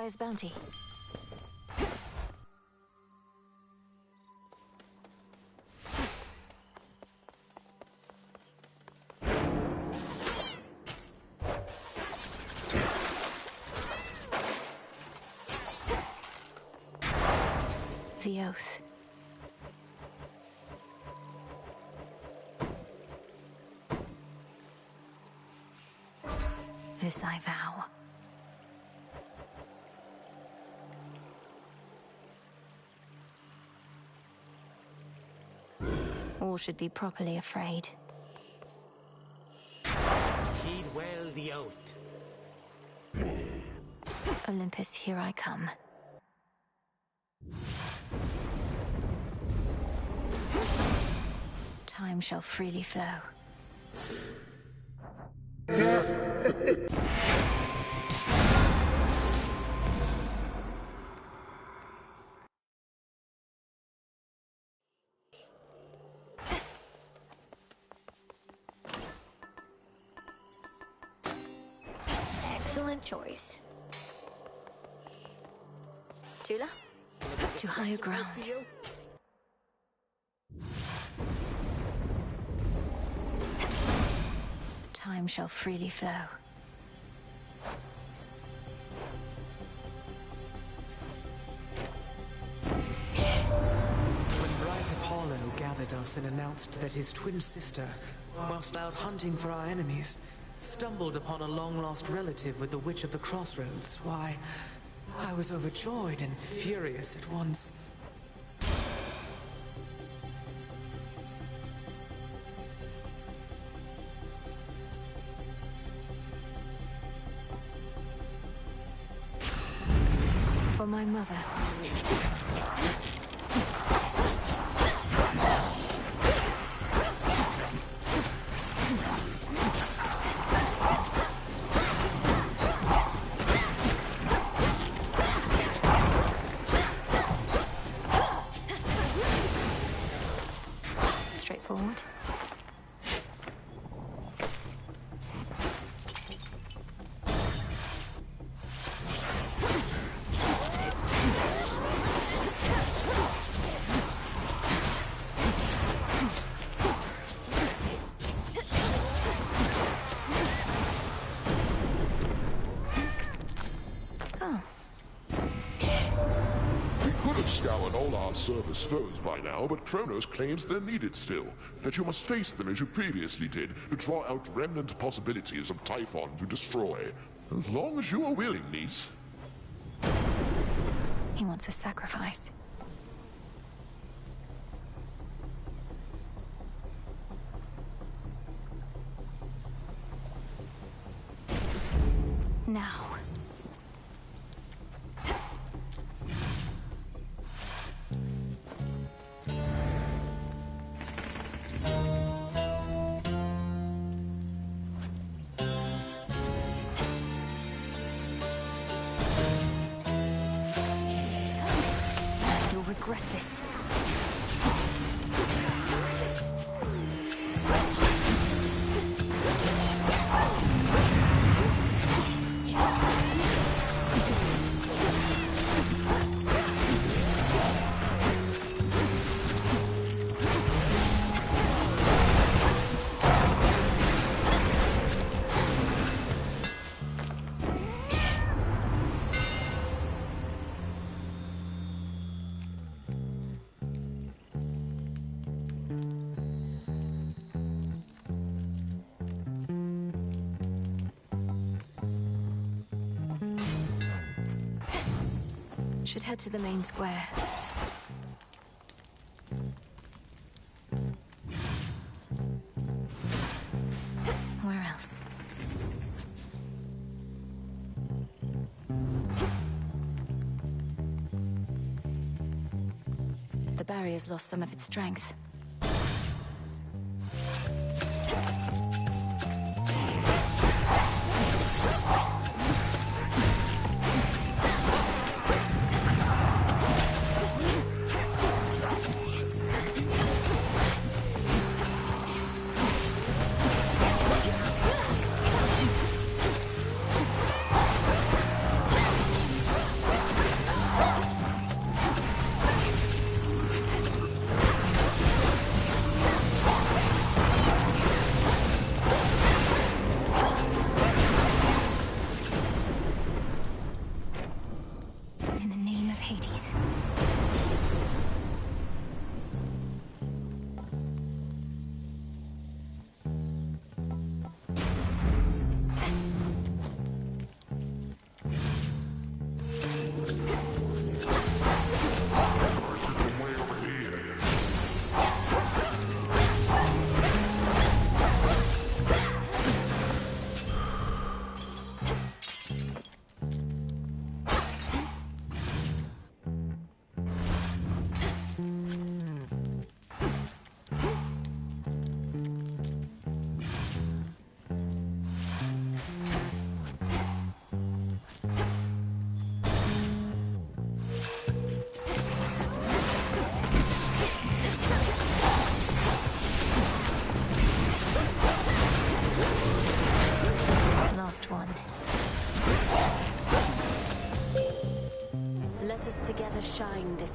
Empire's bounty. The oath. This I vow. All should be properly afraid. Heed well the oath. Olympus, here I come. Time shall freely flow. Excellent choice. Tula, to higher ground. Time shall freely flow. When bright Apollo gathered us and announced that his twin sister, whilst out hunting for our enemies, stumbled upon a long-lost relative with the Witch of the Crossroads, why, I was overjoyed and furious at once. For my mother. Straightforward. Scoured all our surface foes by now, but Kronos claims they're needed still, that you must face them as you previously did, to draw out remnant possibilities of Typhon to destroy. As long as you are willing, niece. He wants a sacrifice. Now. Regret this. Should head to the main square. Where else? The barrier's lost some of its strength.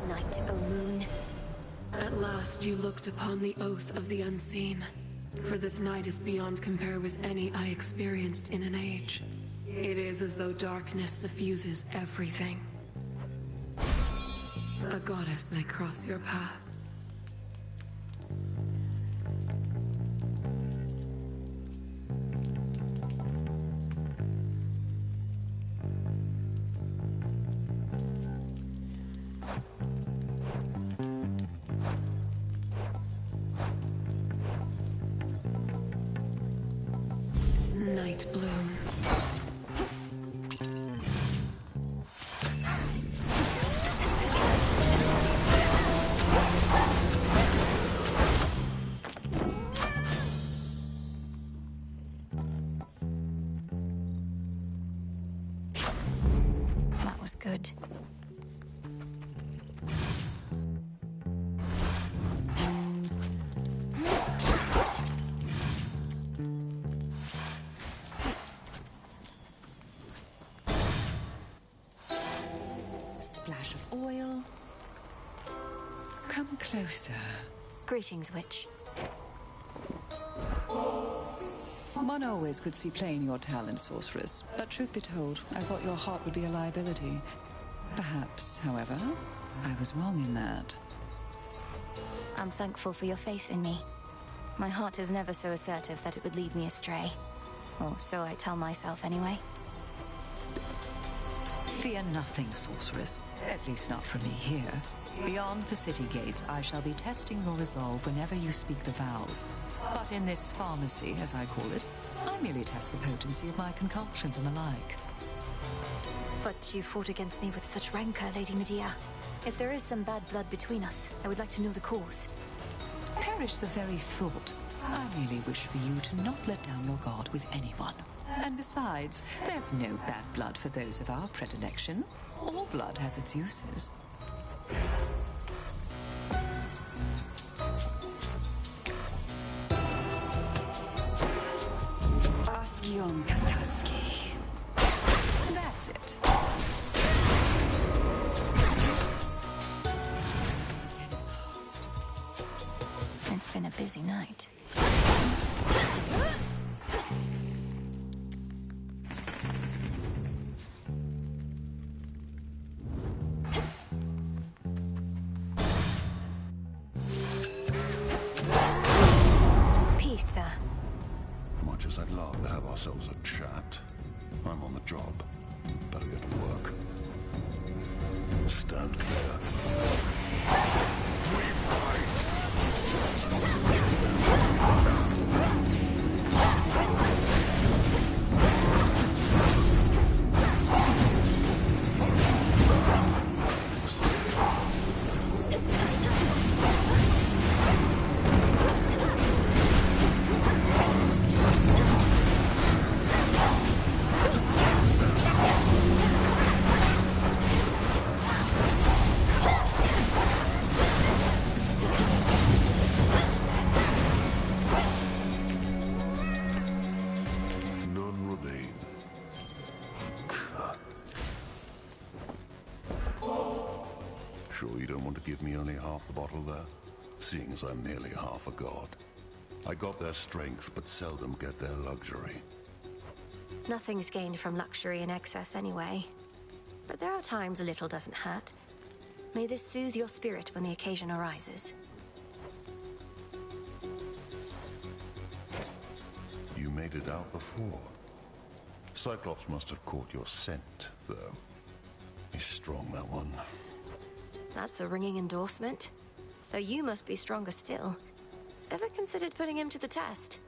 this night, O moon. At last you looked upon the oath of the unseen. For this night is beyond compare with any I experienced in an age. It is as though darkness suffuses everything. A goddess may cross your path. Night bloom. That was good. Splash of oil. Come closer. Greetings, witch. One always could see plain your talent, sorceress. But truth be told, I thought your heart would be a liability. Perhaps, however, I was wrong in that. I'm thankful for your faith in me. My heart is never so assertive that it would lead me astray. Or so I tell myself anyway. Fear nothing, sorceress. At least not from me here. Beyond the city gates, I shall be testing your resolve whenever you speak the vows. But in this pharmacy, as I call it, I merely test the potency of my concoctions and the like. But you fought against me with such rancor, Lady Medea. If there is some bad blood between us, I would like to know the cause. Perish the very thought. I merely wish for you to not let down your guard with anyone. And besides, there's no bad blood for those of our predilection. All blood has its uses. Ascion Kataski. That's it. It's been a busy night. Peace, sir. Much as I'd love to have ourselves a chat, I'm on the job. Better get to work. Stand clear. We fight! Sure you don't want to give me only half the bottle there? Seeing as I'm nearly half a god. I got their strength, but seldom get their luxury. Nothing's gained from luxury in excess anyway. But there are times a little doesn't hurt. May this soothe your spirit when the occasion arises. You made it out before. Cyclops must have caught your scent, though. He's strong, that one. That's a ringing endorsement. Though you must be stronger still. Ever considered putting him to the test?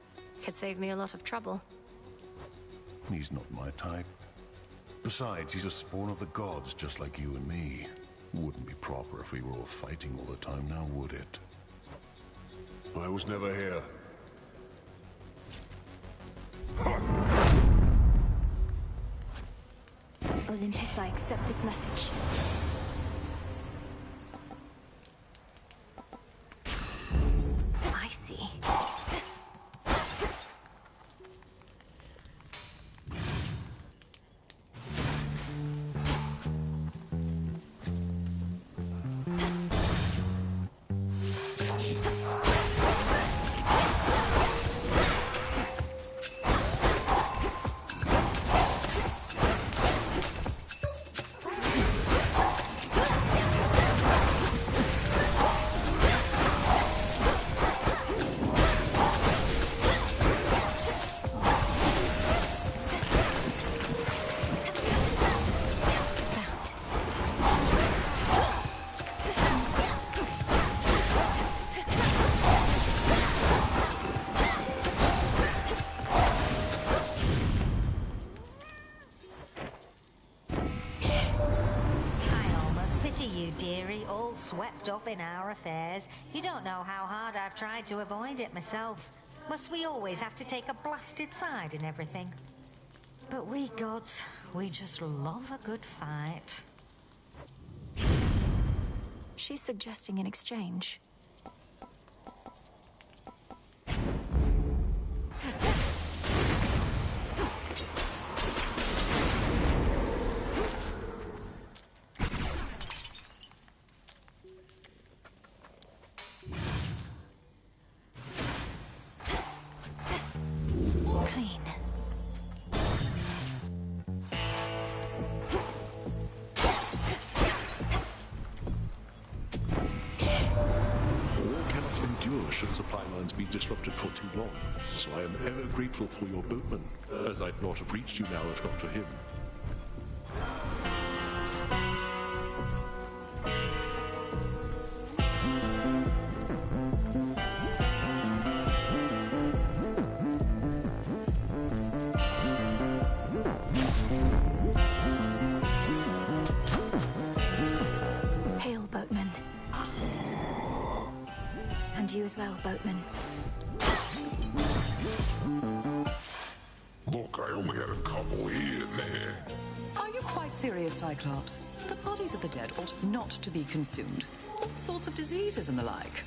Could save me a lot of trouble. He's not my type. Besides, he's a spawn of the gods, just like you and me. Wouldn't be proper if we were all fighting all the time now, would it? I was never here. Olympus, I accept this message. I see. swept up in our affairs. You don't know how hard I've tried to avoid it myself. Must we always have to take a blasted side in everything? But we gods, we just love a good fight. She's suggesting an exchange. Clean. Should supply lines be disrupted for too long, so I am ever grateful for your boatman, as I'd not have reached you now if not for him. Hail, boatman. And you as well, boatman. Look, I only had a couple here and there. Are you quite serious, Cyclops? The bodies of the dead ought not to be consumed. All sorts of diseases and the like.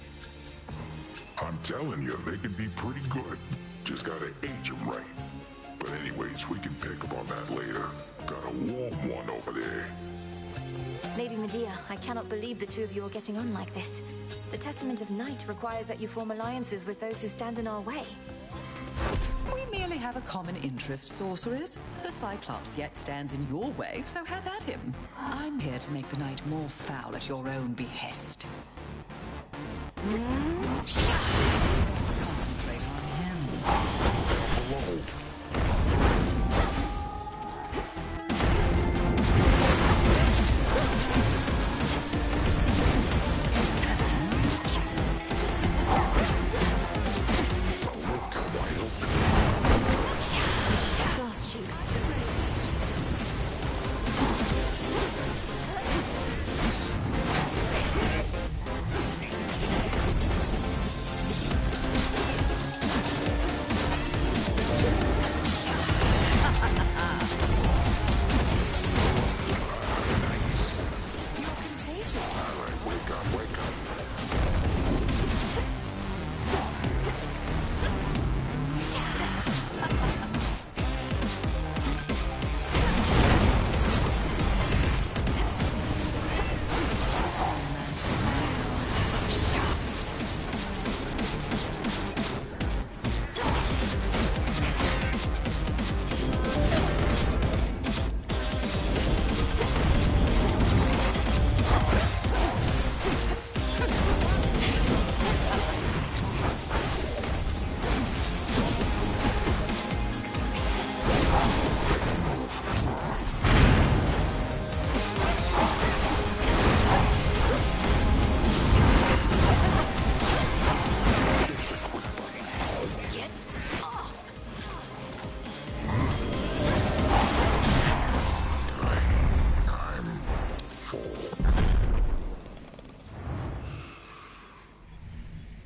I'm telling you, they can be pretty good. Just gotta age them right. But anyways, we can pick up on that later. Got a warm one over there. Lady Medea, I cannot believe the two of you are getting on like this. The Testament of Night requires that you form alliances with those who stand in our way. We merely have a common interest, sorceress. The Cyclops yet stands in your way, so have at him. I'm here to make the night more foul at your own behest. Best concentrate on him. Hello.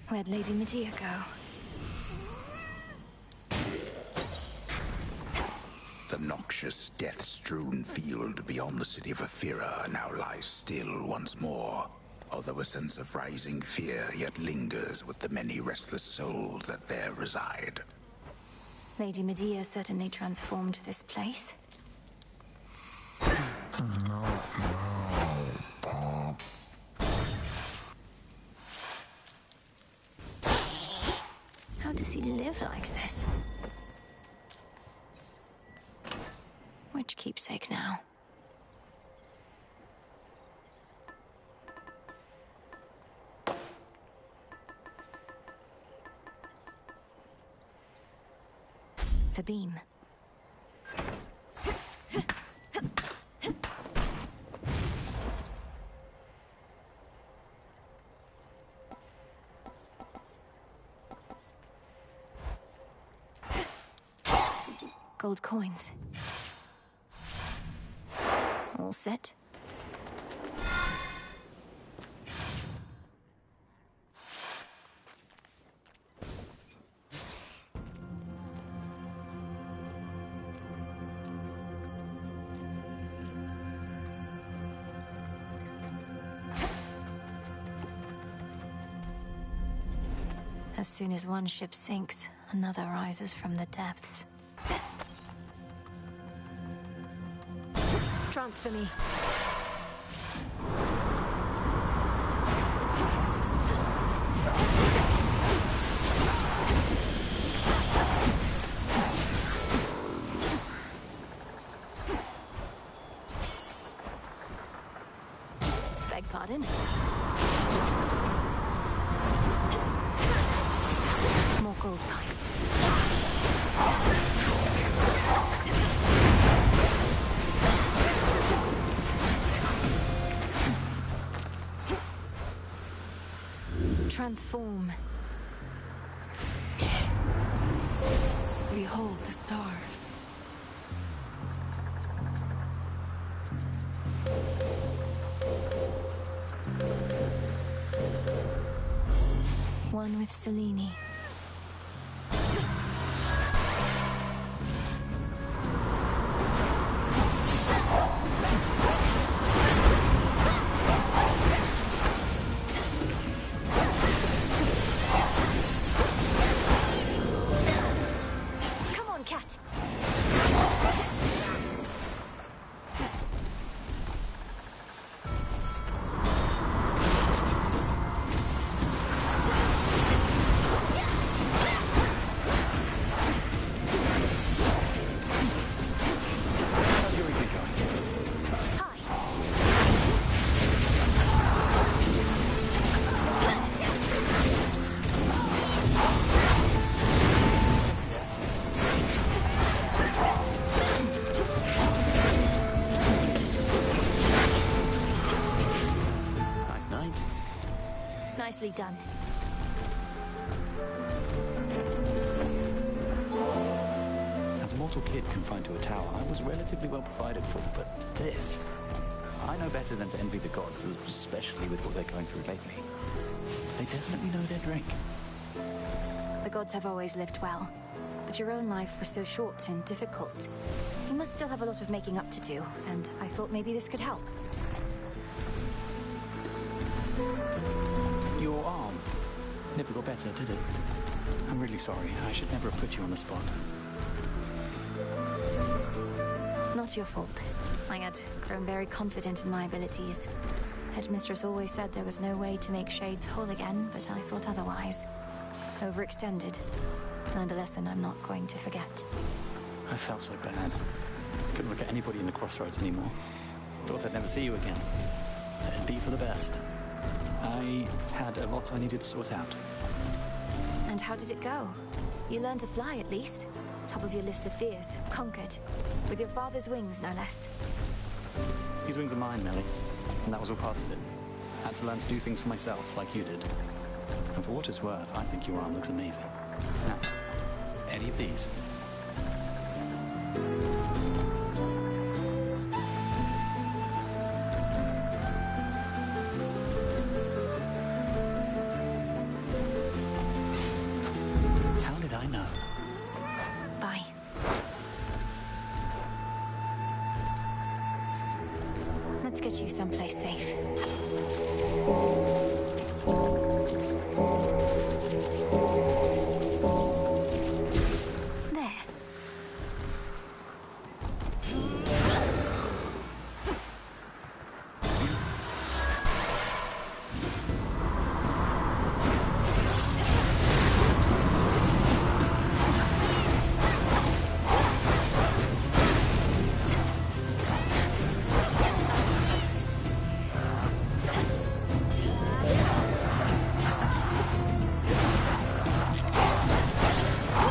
Where'd Lady Medea go? The noxious, death-strewn field beyond the city of Ephira now lies still once more, although a sense of rising fear yet lingers with the many restless souls that there reside. Lady Medea certainly transformed this place. How does he live like this? Which keepsake now? The beam. Gold coins. All set. As soon as one ship sinks, another rises from the depths. Transfer me. Beg pardon? More gold pipes. Transform. Behold the stars. One with Selene. Come on, cat. How's your evening going? Hi. Nice night. Nicely done. As a mortal kid confined to a tower, I was relatively well provided for, but this... I know better than to envy the gods, especially with what they're going through lately. They definitely know their drink. The gods have always lived well, but your own life was so short and difficult. You must still have a lot of making up to do, and I thought maybe this could help. Your arm never got better, did it? I'm really sorry. I should never have put you on the spot. Not your fault. I had grown very confident in my abilities. Headmistress always said there was no way to make Shades whole again, but I thought otherwise. Overextended. Learned a lesson I'm not going to forget. I felt so bad. I couldn't look at anybody in the crossroads anymore. Thought I'd never see you again. It'd be for the best. I had a lot I needed to sort out. And how did it go? You learned to fly at least. Top of your list of fears. Conquered. With your father's wings, no less. These wings are mine, Millie. And that was all part of it. I had to learn to do things for myself, like you did. And for what it's worth, I think your arm looks amazing. Now, any of these? How did I know? Bye. Let's get you someplace safe. There.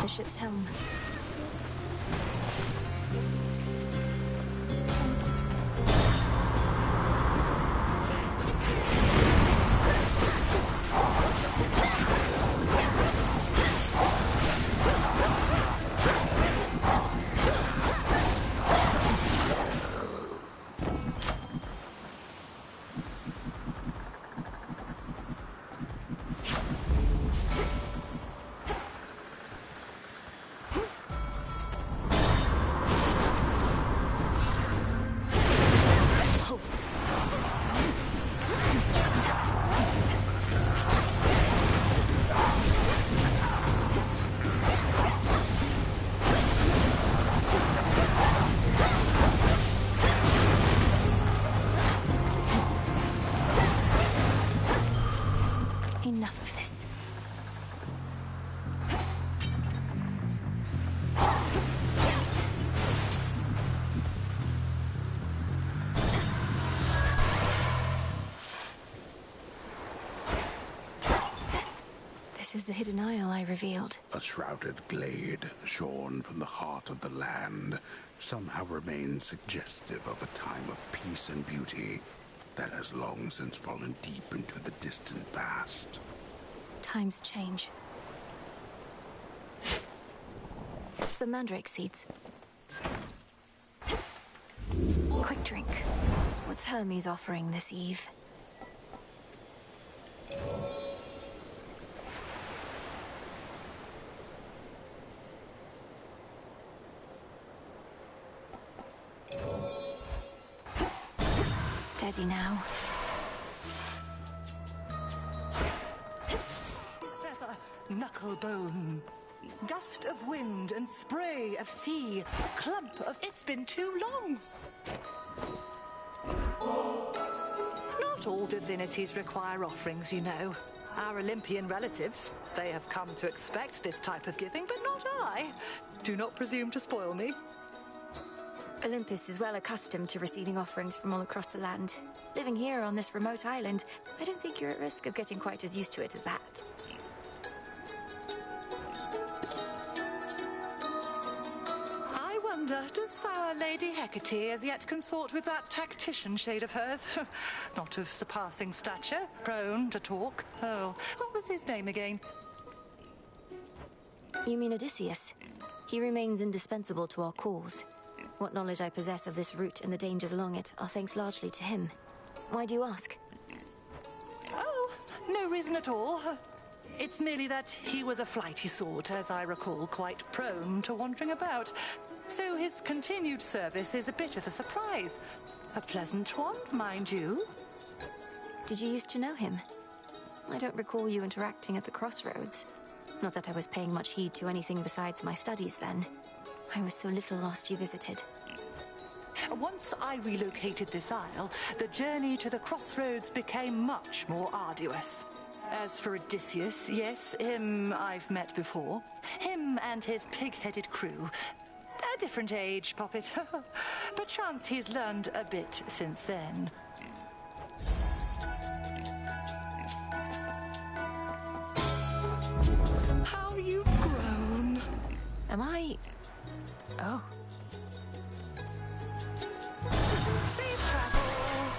The ship's helm. was the hidden isle I revealed? A shrouded glade, shorn from the heart of the land, somehow remains suggestive of a time of peace and beauty that has long since fallen deep into the distant past. Times change. Some mandrake seeds. Quick drink. What's Hermes offering this eve? Steady now. Feather, knucklebone. Gust of wind and spray of sea. Clump of... It's been too long. Not all divinities require offerings, you know. Our Olympian relatives, they have come to expect this type of giving, but not I. Do not presume to spoil me. Olympus is well accustomed to receiving offerings from all across the land. Living here on this remote island, I don't think you're at risk of getting quite as used to it as that. I wonder, does Sour Lady Hecate as yet consort with that tactician shade of hers? Not of surpassing stature, prone to talk. Oh, what was his name again? You mean Odysseus? He remains indispensable to our cause. What knowledge I possess of this route and the dangers along it are thanks largely to him. Why do you ask? Oh, no reason at all. It's merely that he was a flighty sort, as I recall, quite prone to wandering about. So his continued service is a bit of a surprise. A pleasant one, mind you. Did you used to know him? I don't recall you interacting at the crossroads. Not that I was paying much heed to anything besides my studies then. I was so little last you visited. Once I relocated this isle, the journey to the crossroads became much more arduous. As for Odysseus, yes, him I've met before. Him and his pig-headed crew. A different age, Poppet. Perchance he's learned a bit since then. How you've grown. Am I... Oh. Safe travels.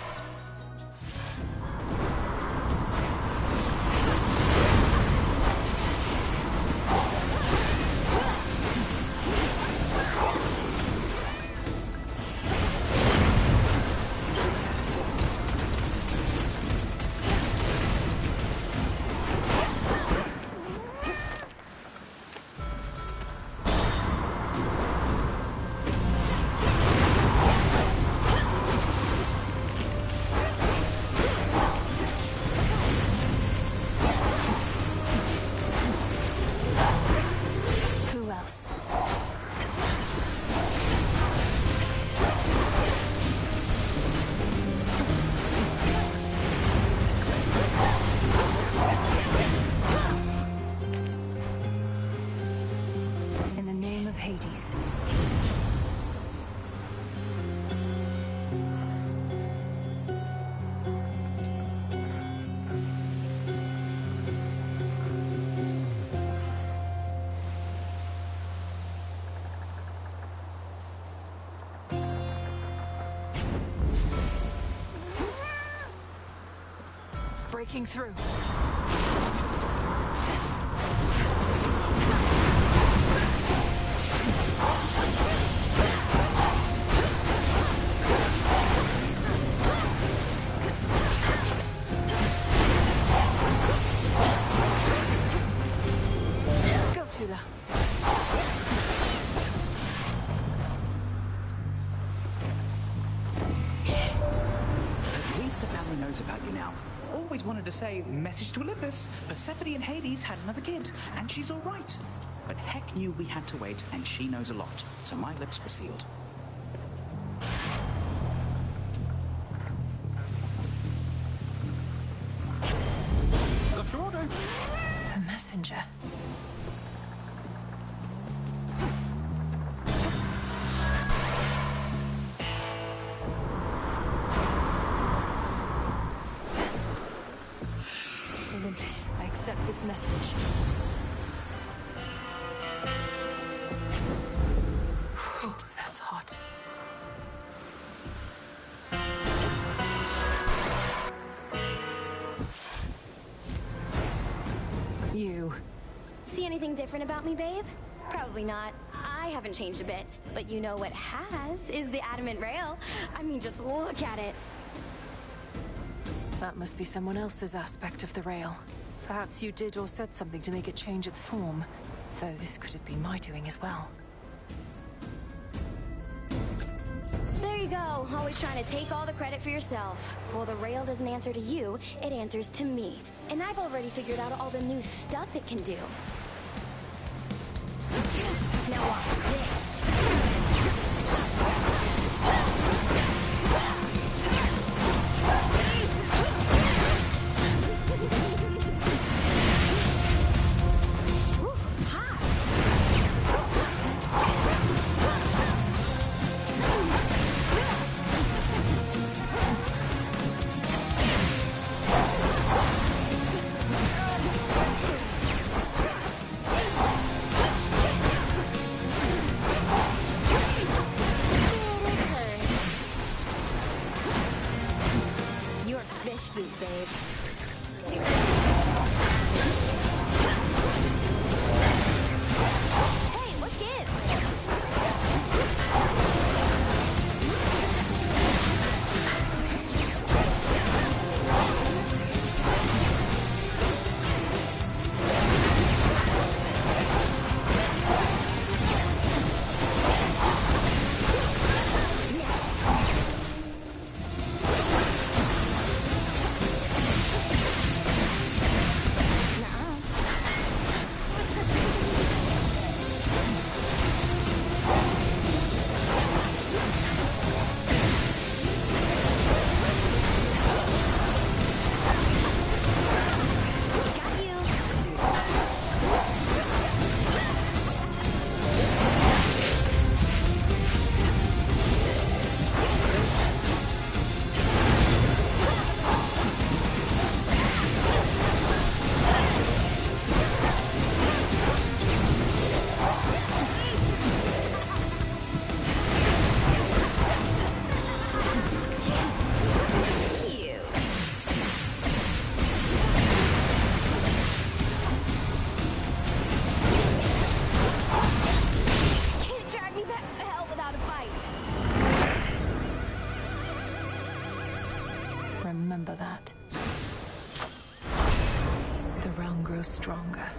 Who else? In the name of Hades. Breaking through. Go, Tula. At least the family knows about you now. Always wanted to say, message to Olympus. Persephone and Hades had another kid, and she's all right. But Heck knew we had to wait, and she knows a lot, so my lips were sealed. Got your order. The messenger. Olympus, I accept this message. Whew, that's hot. You. See anything different about me, babe? Probably not. I haven't changed a bit. But you know what has is the adamant rail. I mean, just look at it. That must be someone else's aspect of the rail. Perhaps you did or said something to make it change its form. Though this could have been my doing as well. There you go. Always trying to take all the credit for yourself. Well, the rail doesn't answer to you, it answers to me. And I've already figured out all the new stuff it can do. Now watch this. Fish food, babe. Hey, what gives? Remember that. The realm grows stronger.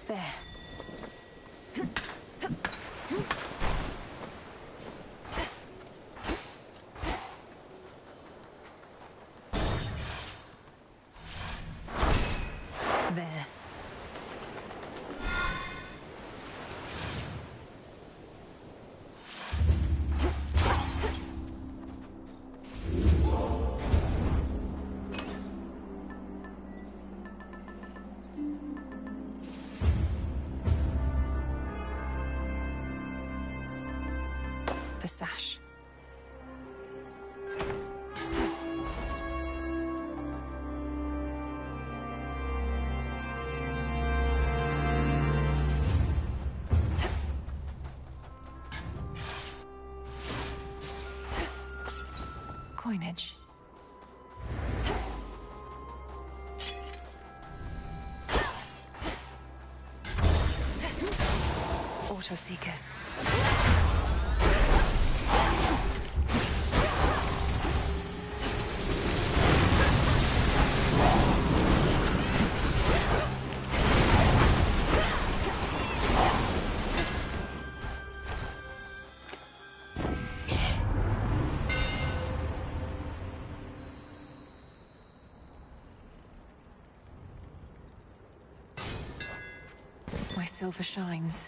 There. There. The sash. Coinage. Auto seekers. My silver shines.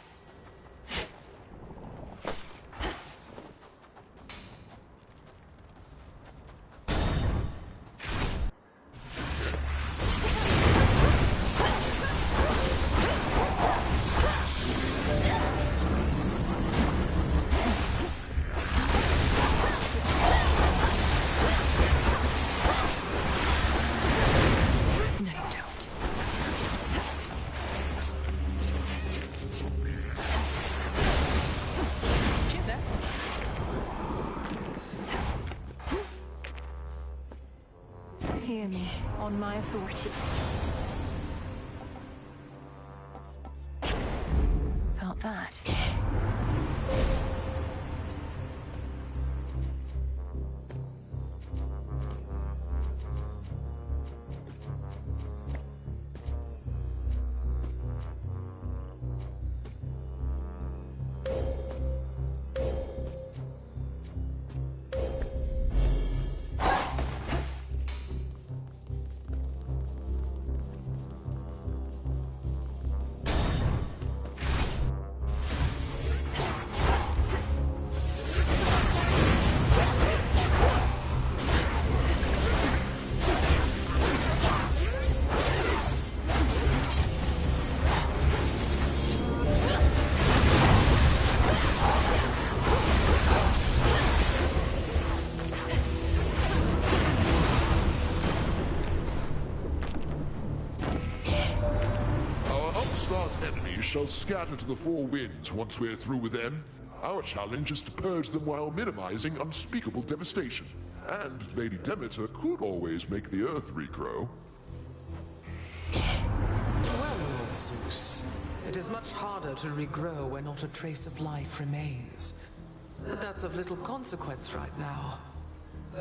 No, near me, on my authority. Felt that. Shall scatter to the four winds once we're through with them. Our challenge is to purge them while minimizing unspeakable devastation. And Lady Demeter could always make the earth regrow. Well, Lord Zeus, it is much harder to regrow where not a trace of life remains. But that's of little consequence right now.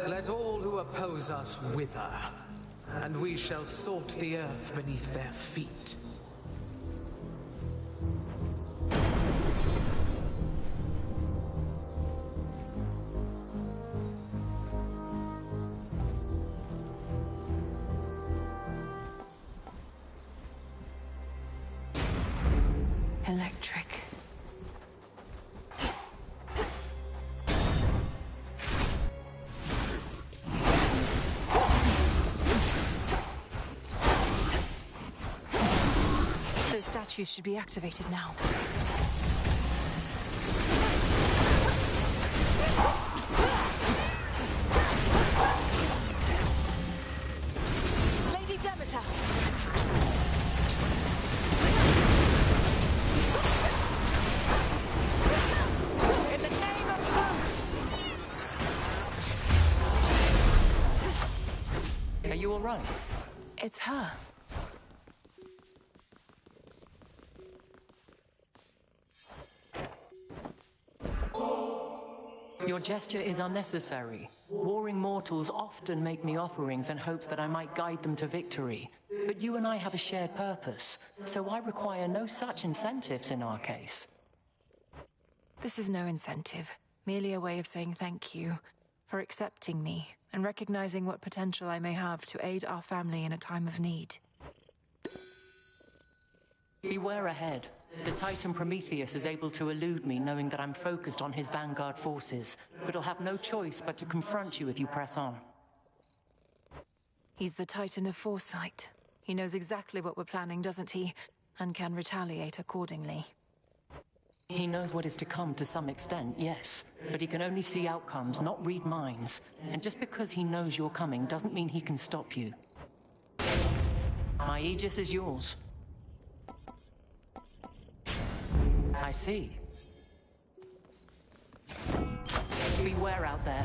Let all who oppose us wither, and we shall salt the earth beneath their feet. Electric. Those statues should be activated now. Lady Demeter! Are you all right? It's her. Your gesture is unnecessary. Warring mortals often make me offerings in hopes that I might guide them to victory. But you and I have a shared purpose, so I require no such incentives in our case. This is no incentive, merely a way of saying thank you for accepting me and recognizing what potential I may have to aid our family in a time of need. Beware ahead. The Titan Prometheus is able to elude me, knowing that I'm focused on his vanguard forces, but he'll have no choice but to confront you if you press on. He's the Titan of Foresight. He knows exactly what we're planning, doesn't he? And can retaliate accordingly. He knows what is to come to some extent, yes. But he can only see outcomes, not read minds. And just because he knows you're coming doesn't mean he can stop you. My Aegis is yours. I see. Beware out there.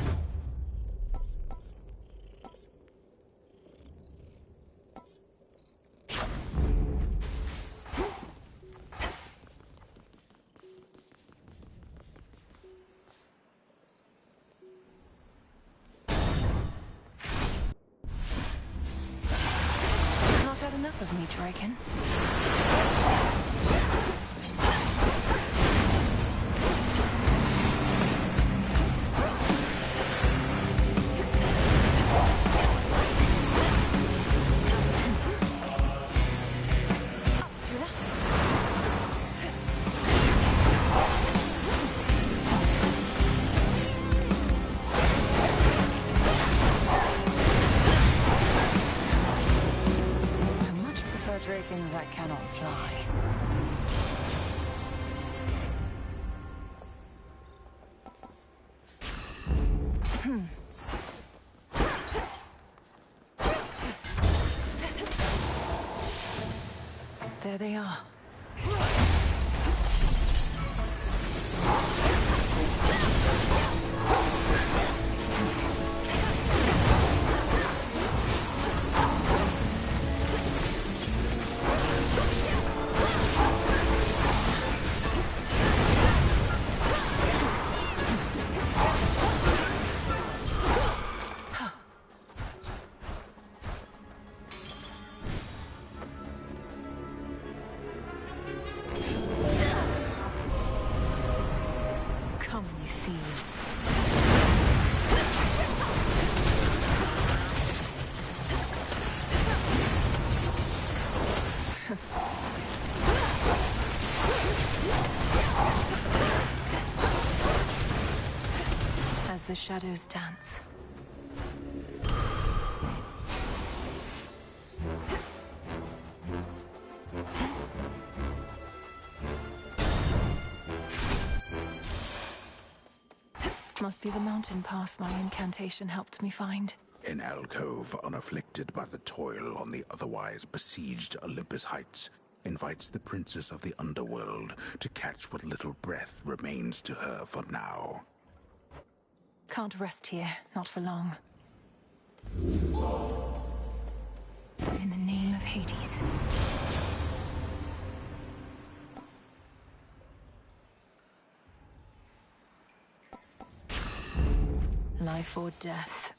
Not had enough of me, Draken. Dragons that cannot fly. There they are. Come, you thieves. As the shadows dance. Must be the mountain pass my incantation helped me find. An alcove unafflicted by the toil on the otherwise besieged Olympus heights invites the princess of the underworld to catch what little breath remains to her for now. Can't rest here, not for long. In the name of Hades. Life or death.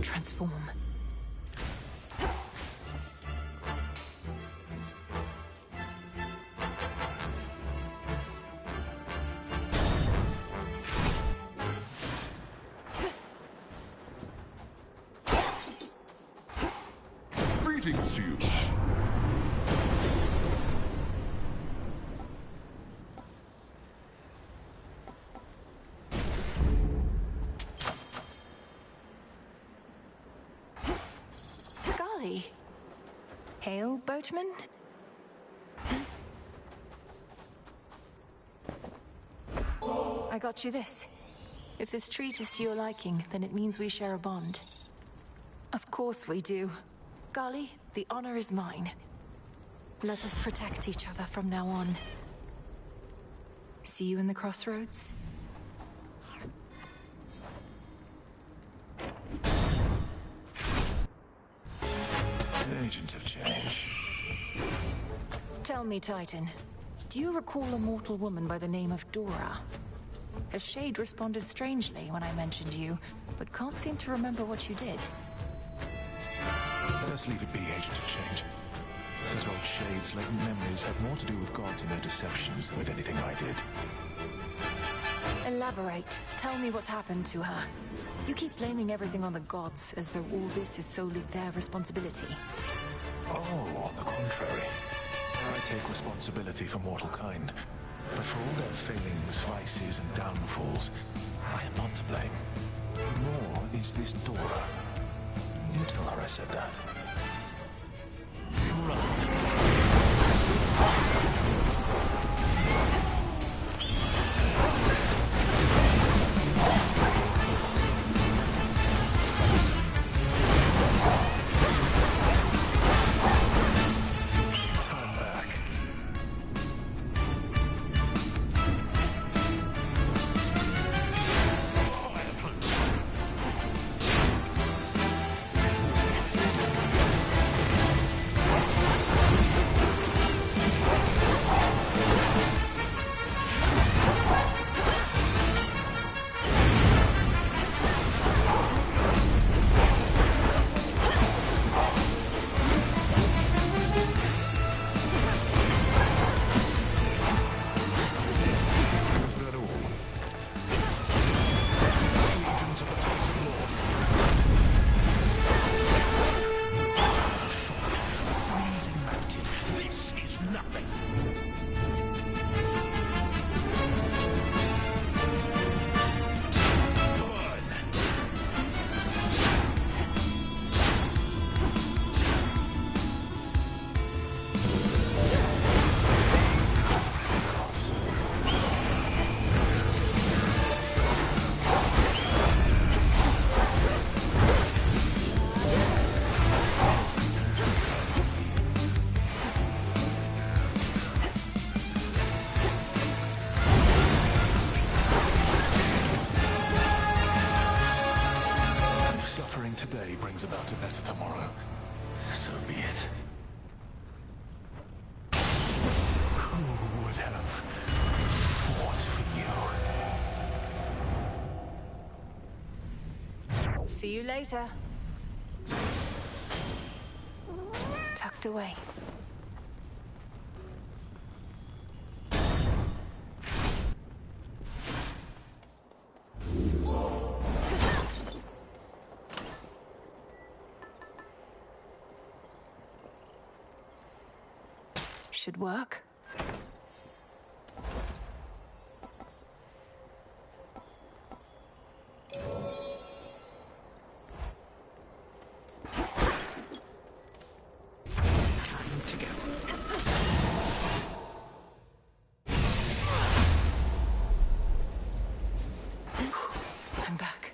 Transform. Greetings to you. Hail, boatman? I got you this. If this treat is to your liking, then it means we share a bond. Of course we do. Gali, the honor is mine. Let us protect each other from now on. See you in the crossroads? Agent of change. Tell me, Titan, do you recall a mortal woman by the name of Dora? Her shade responded strangely when I mentioned you, but can't seem to remember what you did. Let's leave it be, Agent of Change. That old shade's latent memories have more to do with gods and their deceptions than with anything I did. Elaborate. Tell me what happened to her. You keep blaming everything on the gods, as though all this is solely their responsibility. Oh, on the contrary. I take responsibility for mortal kind. But for all their failings, vices, and downfalls, I am not to blame. Nor is this Dora. You tell her I said that. out a better tomorrow, so be it. Who would have fought for you? See you later. Tucked away. Should work. Time to go. I'm back.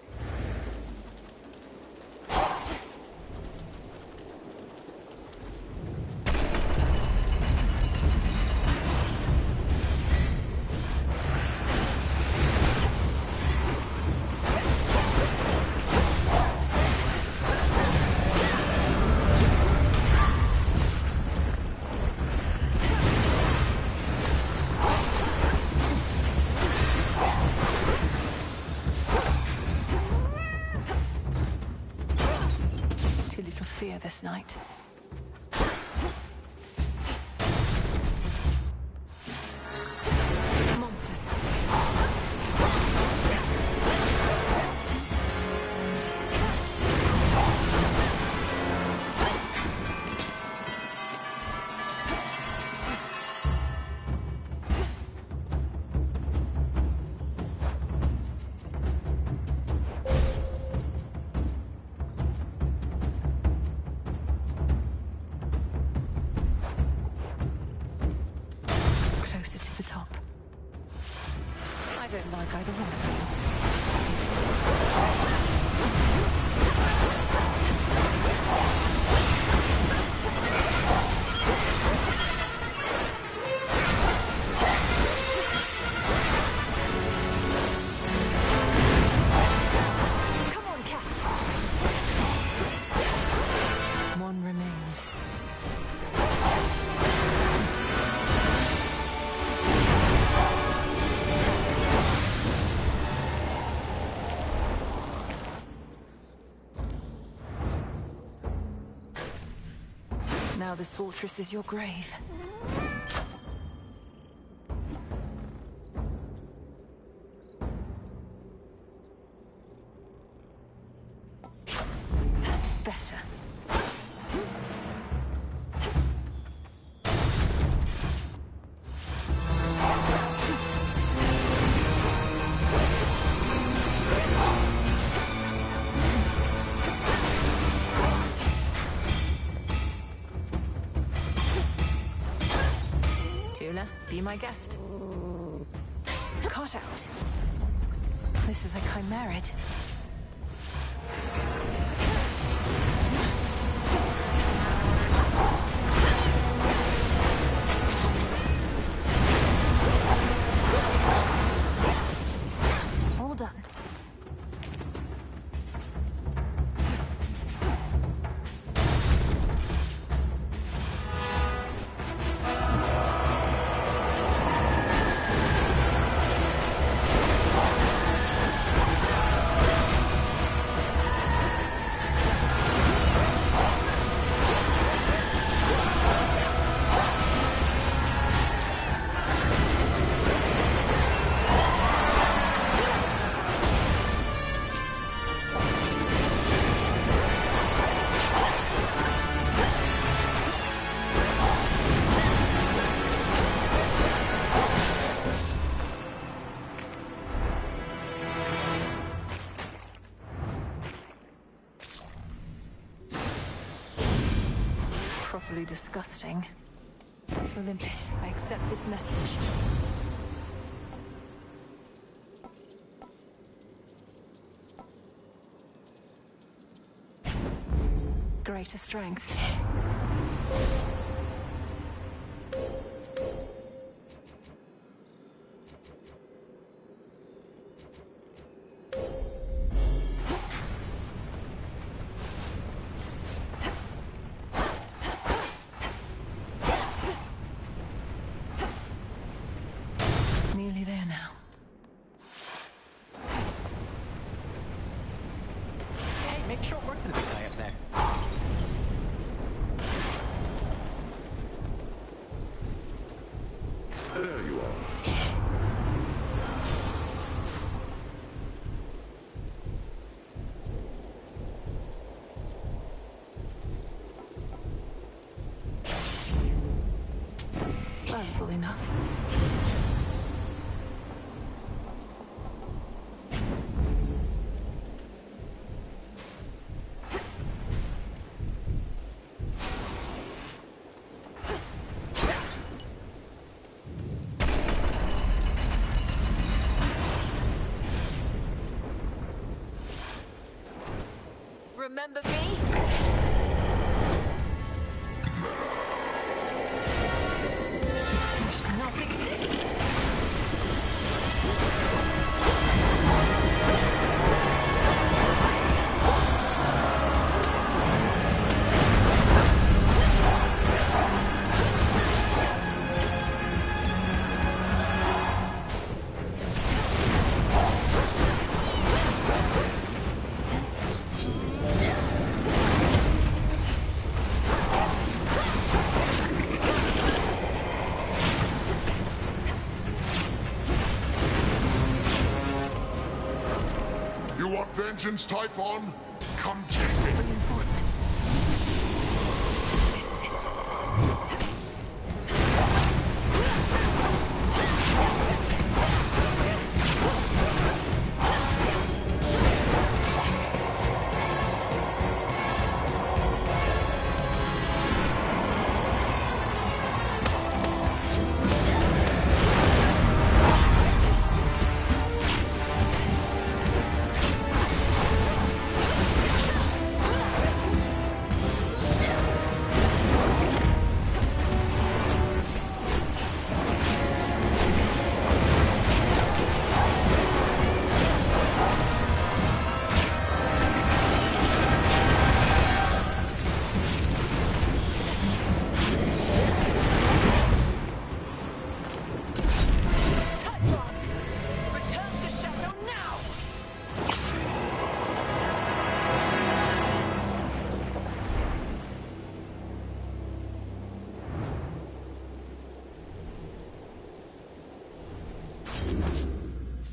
Too little fear this night. Monsters. Closer to the top. I don't like either one of you. Come on, cat. One remains. Now this fortress is your grave. Better. Tula, be my guest. Caught out. This is a chimerid. All done. Properly disgusting. Olympus, I accept this message. Greater strength. now. Hey, make short work of this guy up there. There you are. Valuable enough. Remember me? You should not exist. You want vengeance, Typhon? Come take it. Reinforcements. This is it. Typhon! Return to Shadow now!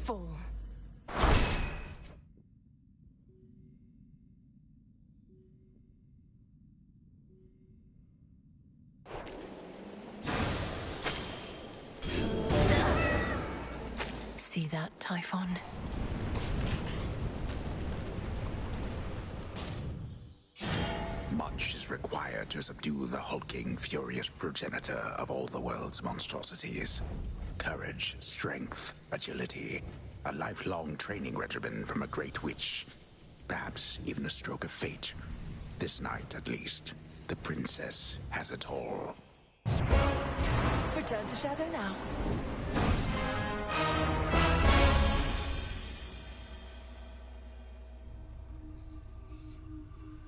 Fall. See that, Typhon? Much is required to subdue the hulking, furious progenitor of all the world's monstrosities. Courage, strength, agility, a lifelong training regimen from a great witch. Perhaps even a stroke of fate. This night, at least, the princess has it all. Return to Shadow now.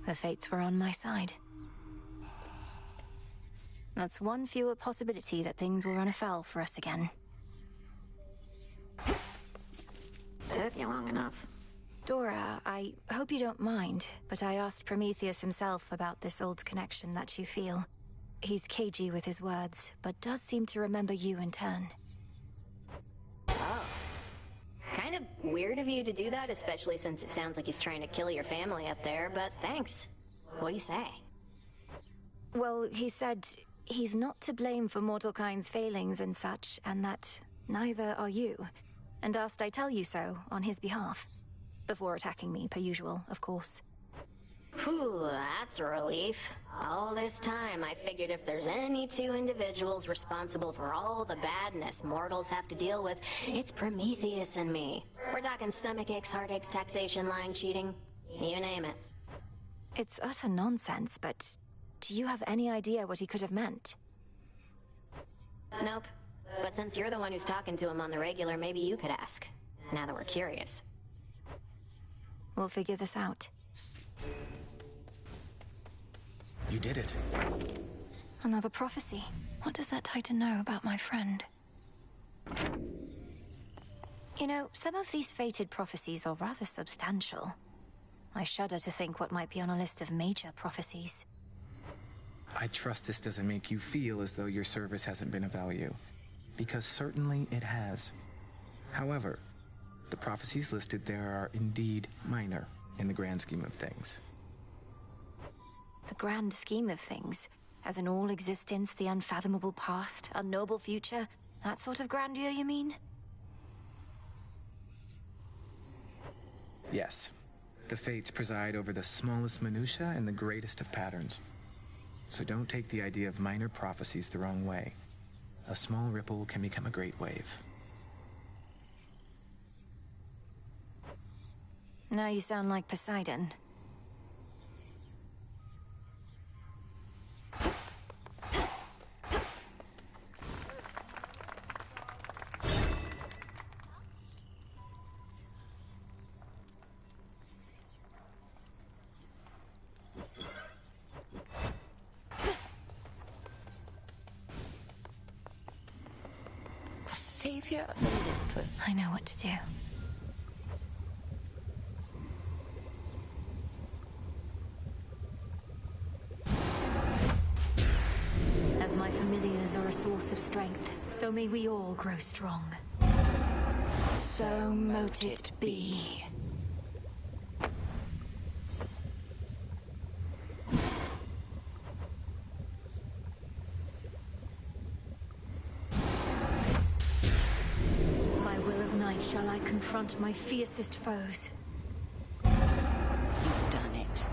The fates were on my side. That's one fewer possibility that things will run afoul for us again. Took you long enough. Dora, I hope you don't mind, but I asked Prometheus himself about this old connection that you feel. He's cagey with his words, but does seem to remember you in turn. Oh. Kind of weird of you to do that, especially since it sounds like he's trying to kill your family up there, but thanks. What do you say? Well, he said he's not to blame for mortal kind's failings and such, and that neither are you, and asked I tell you so on his behalf. Before attacking me, per usual, of course. Whew, that's a relief. All this time, I figured if there's any two individuals responsible for all the badness mortals have to deal with, it's Prometheus and me. We're talking stomach aches, heartaches, taxation, lying, cheating. You name it. It's utter nonsense, but do you have any idea what he could have meant? Nope. But since you're the one who's talking to him on the regular, maybe you could ask. Now that we're curious. We'll figure this out. You did it. Another prophecy. What does that Titan know about my friend? You know, some of these fated prophecies are rather substantial. I shudder to think what might be on a list of major prophecies. I trust this doesn't make you feel as though your service hasn't been of value, because certainly it has. However, the prophecies listed there are indeed minor in the grand scheme of things. The grand scheme of things? As in all existence, the unfathomable past, unknowable future? That sort of grandeur, you mean? Yes. The Fates preside over the smallest minutiae and the greatest of patterns. So don't take the idea of minor prophecies the wrong way. A small ripple can become a great wave. Now you sound like Poseidon. Savior of Olympus. I know what to do. As my familiars are a source of strength, so may we all grow strong. So mote it be. Shall I confront my fiercest foes? You've done it.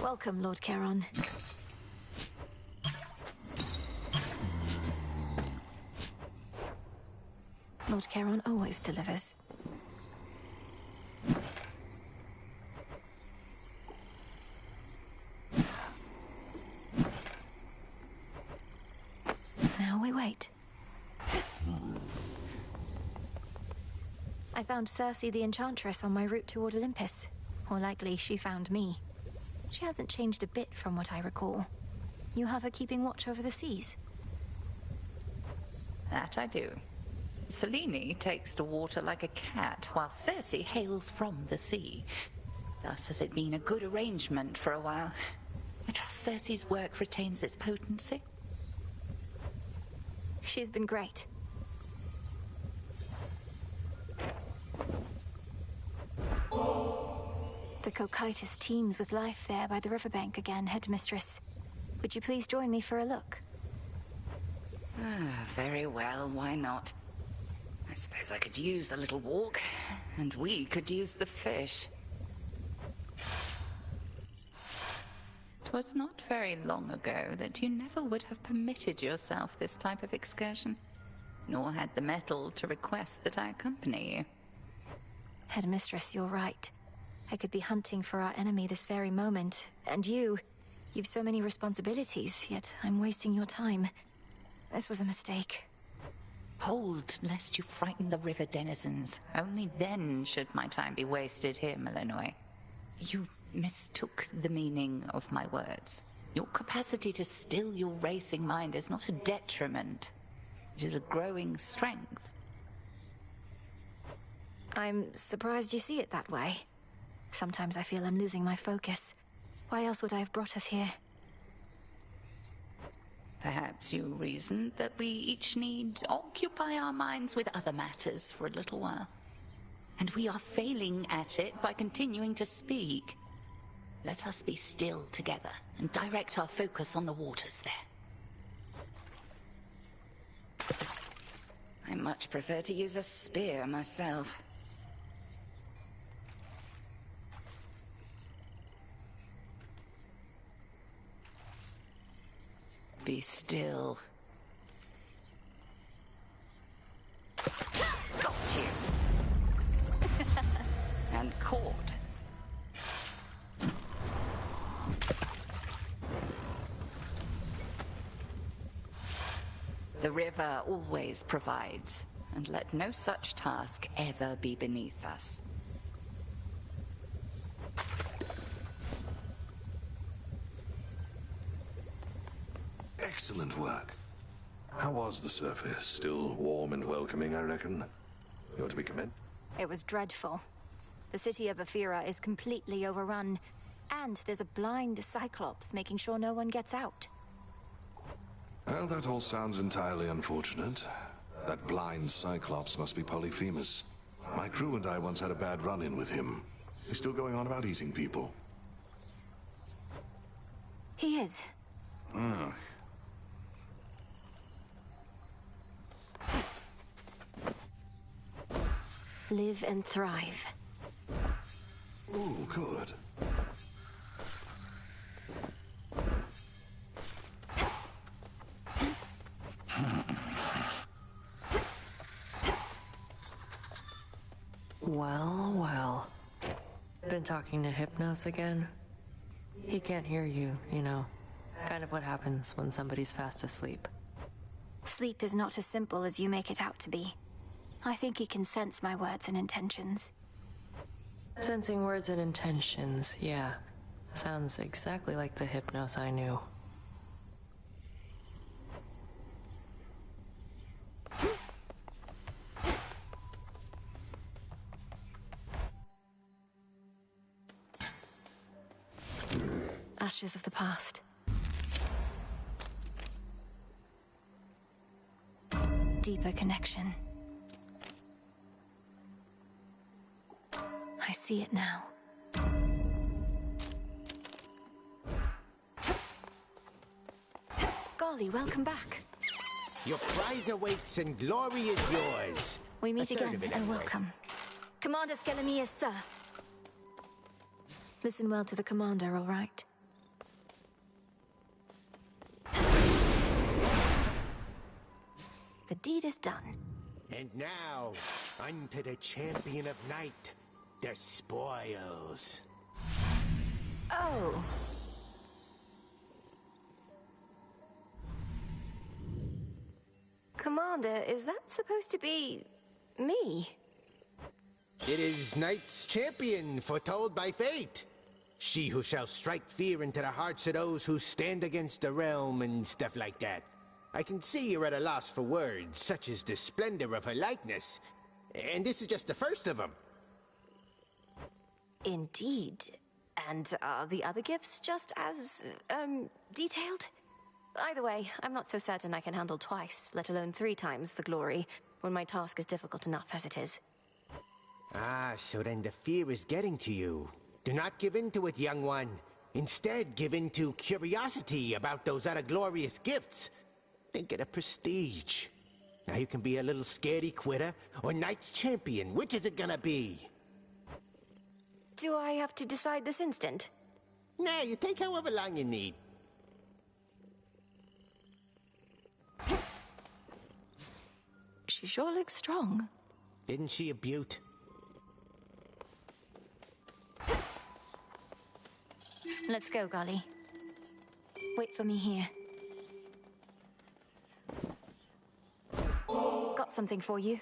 Welcome, Lord Charon. Lord Charon always delivers. Now we wait. I found Circe the Enchantress on my route toward Olympus. Or likely, she found me. She hasn't changed a bit from what I recall. You have her keeping watch over the seas? That I do. Selene takes to water like a cat, while Circe hails from the sea. Thus has it been a good arrangement for a while. I trust Circe's work retains its potency. She's been great. The Cocytus teems with life there by the riverbank again, Headmistress. Would you please join me for a look? Very well, why not? I suppose I could use a little walk, and we could use the fish. 'Twas not very long ago that you never would have permitted yourself this type of excursion, nor had the mettle to request that I accompany you. Headmistress, you're right. I could be hunting for our enemy this very moment, and you've so many responsibilities, yet I'm wasting your time. This was a mistake. Hold, lest you frighten the river denizens. Only then should my time be wasted here, Malinois. You mistook the meaning of my words. Your capacity to still your racing mind is not a detriment. It is a growing strength. I'm surprised you see it that way. Sometimes I feel I'm losing my focus. Why else would I have brought us here? Perhaps you reasoned that we each need occupy our minds with other matters for a little while. And we are failing at it by continuing to speak. Let us be still together and direct our focus on the waters there. I much prefer to use a spear myself. Be still. Got you. And caught. The river always provides. and let no such task ever be beneath us. Excellent work. How was the surface? Still warm and welcoming, I reckon. You're to be commended. It was dreadful. The city of Aphira is completely overrun, and there's a blind Cyclops making sure no one gets out. Well, that all sounds entirely unfortunate. That blind Cyclops must be Polyphemus. My crew and I once had a bad run-in with him. He's still going on about eating people. He is. Ah. Live and thrive. Oh, good. Well, well. Been talking to Hypnos again? He can't hear you, you know. Kind of what happens when somebody's fast asleep. Sleep is not as simple as you make it out to be. I think he can sense my words and intentions. Sensing words and intentions, yeah. Sounds exactly like the Hypnos I knew. Ashes of the past. Deeper connection. I see it now. Golly, welcome back. Your prize awaits and glory is yours. We meet A third again, of it, and anyway. welcome. Commander Skelemius, sir. Listen well to the commander, all right? The deed is done. And now, unto the champion of night, the spoils. Oh. Commander, is that supposed to be me? It is Night's champion, foretold by fate. She who shall strike fear into the hearts of those who stand against the realm and stuff like that. I can see you're at a loss for words, such as the splendor of her likeness. And this is just the first of them. Indeed. And are the other gifts just as, detailed? Either way, I'm not so certain I can handle twice, let alone 3 times the glory, when my task is difficult enough as it is. Ah, so then the fear is getting to you. Do not give in to it, young one. Instead, give in to curiosity about those other glorious gifts. Think of the prestige. Now you can be a little scaredy quitter or Knight's champion. Which is it gonna be? Do I have to decide this instant? Nah, you take however long you need. She sure looks strong. Isn't she a beaut? Let's go, Golly. Wait for me here. Got something for you.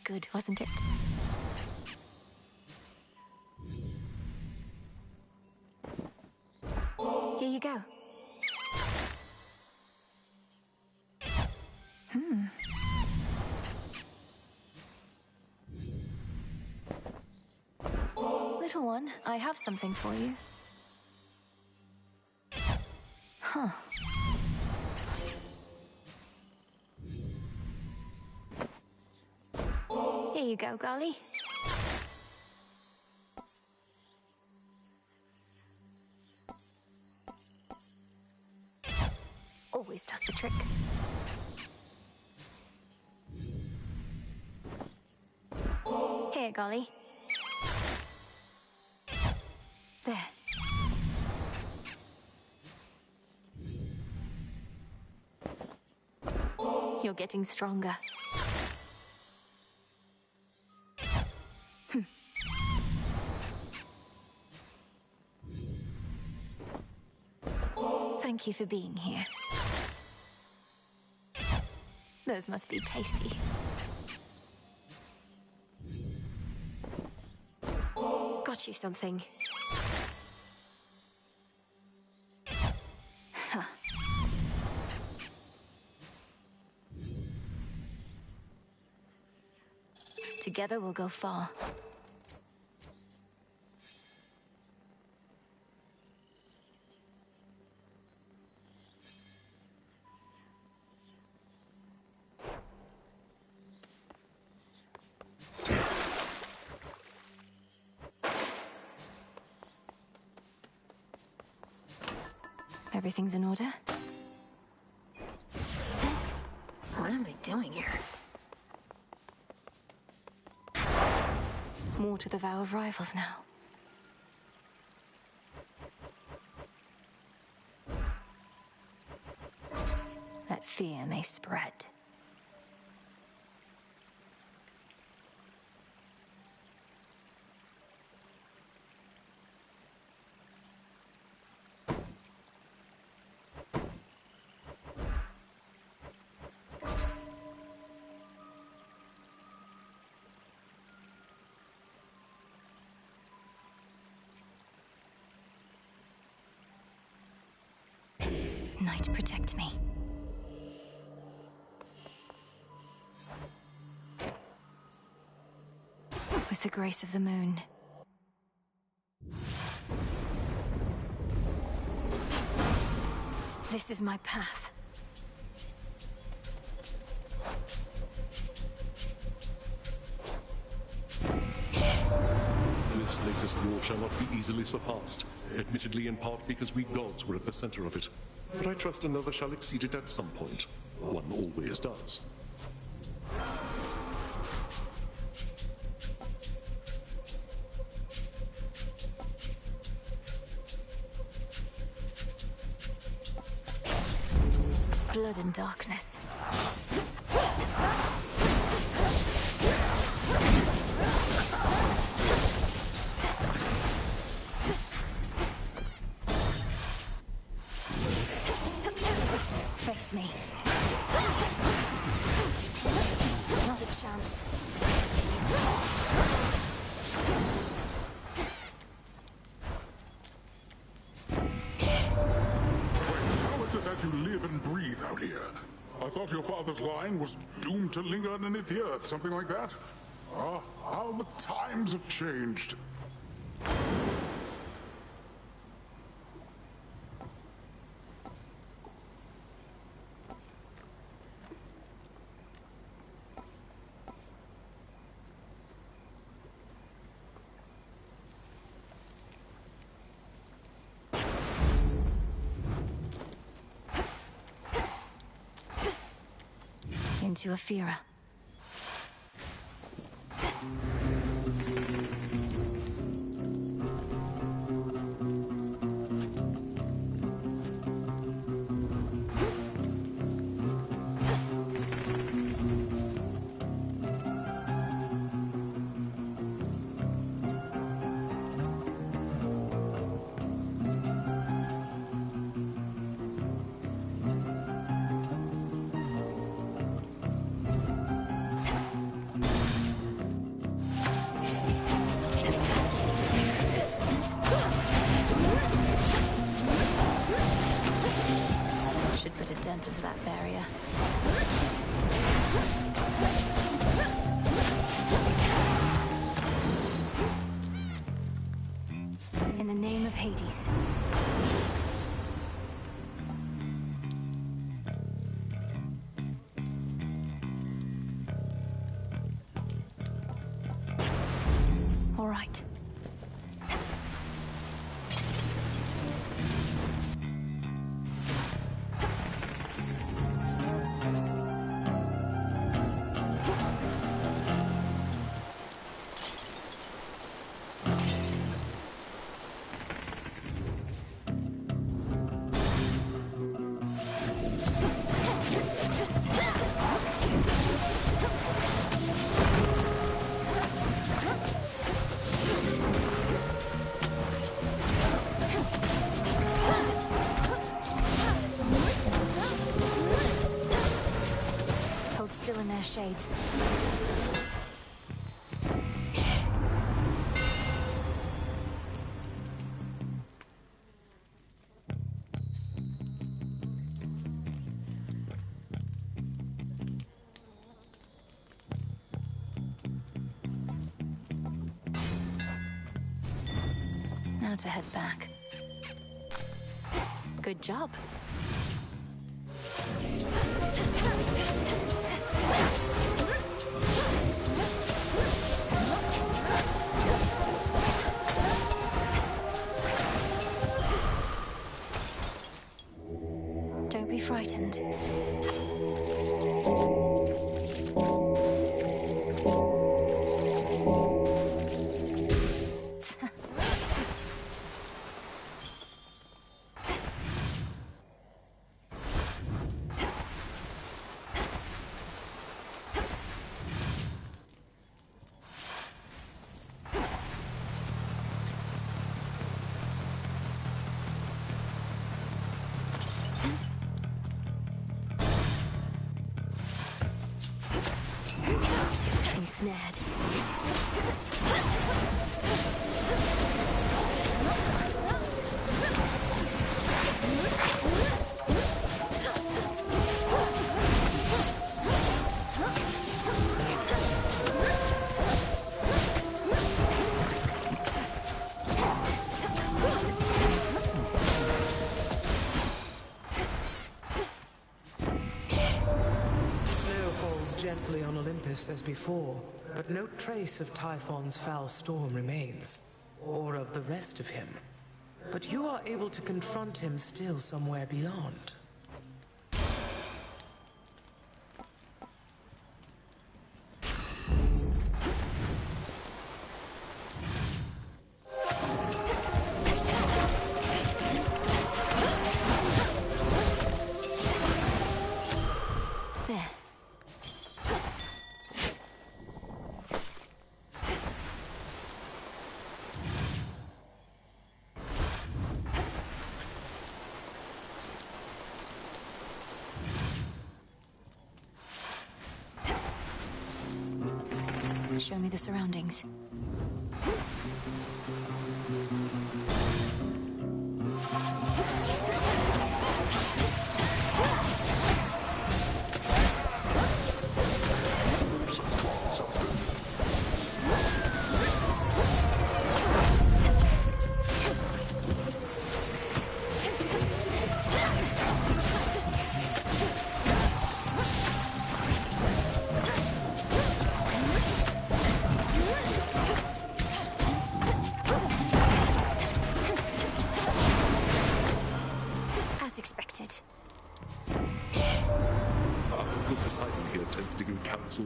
Good, wasn't it? Here you go. Little one, I have something for you. Huh. Here you go, Golly. Always does the trick. Here, Golly. You're getting stronger. Thank you for being here. Those must be tasty. Got you something. Huh. Together we'll go far. Everything's in order? What am I doing here? More to the vow of rivals now. That fear may spread. Night, protect me. With the grace of the moon. This is my path. This latest war shall not be easily surpassed, admittedly in part because we gods were at the center of it. But I trust another shall exceed it at some point. One always does. Blood and darkness. Face me. Not a chance. How is it that you live and breathe out here? I thought your father's line was doomed to linger underneath the earth, something like that. Ah, how the times have changed. Into Aphira. Should put a dent into that barrier. In the name of Hades. All right. still in their shades. Now to head back. Good job. Don't be frightened. Ensnared. Gently on Olympus as before, but no trace of Typhon's foul storm remains, or of the rest of him. But you are able to confront him still somewhere beyond. Show me the surroundings.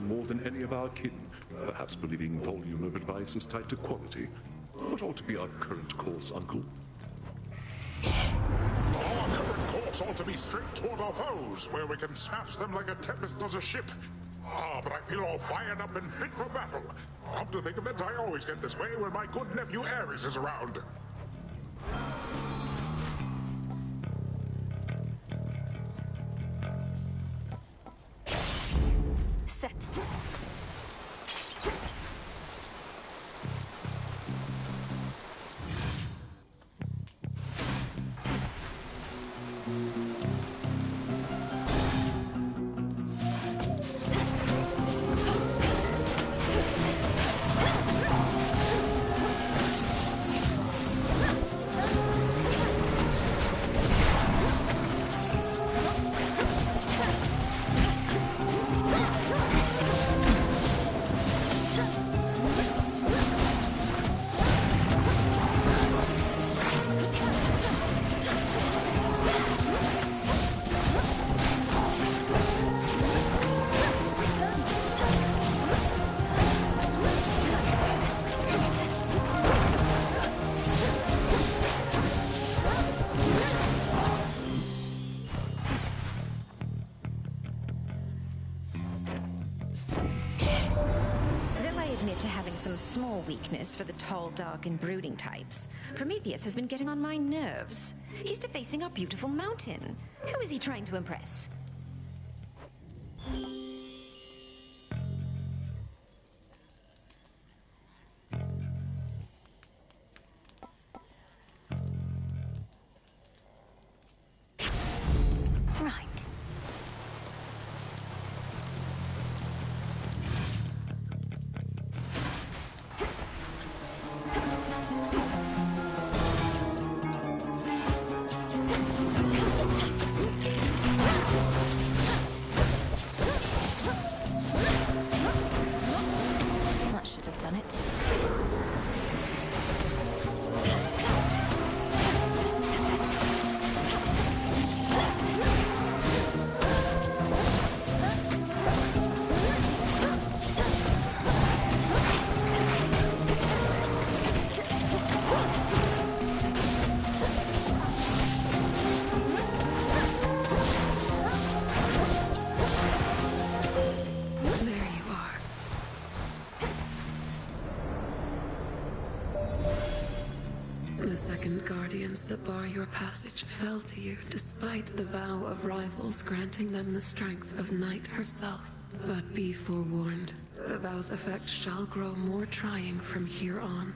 More than any of our kin, perhaps believing volume of advice is tied to quality. What ought to be our current course, Uncle? Our current course ought to be straight toward our foes, where we can smash them like a tempest does a ship. But I feel all fired up and fit for battle. Come to think of it, I always get this way when my good nephew Ares is around. Set. Some small weakness for the tall, dark, and brooding types. Prometheus has been getting on my nerves. He's defacing our beautiful mountain. Who is he trying to impress? darkened guardians that bar your passage fell to you despite the vow of rivals granting them the strength of Night herself. But be forewarned, the vow's effect shall grow more trying from here on.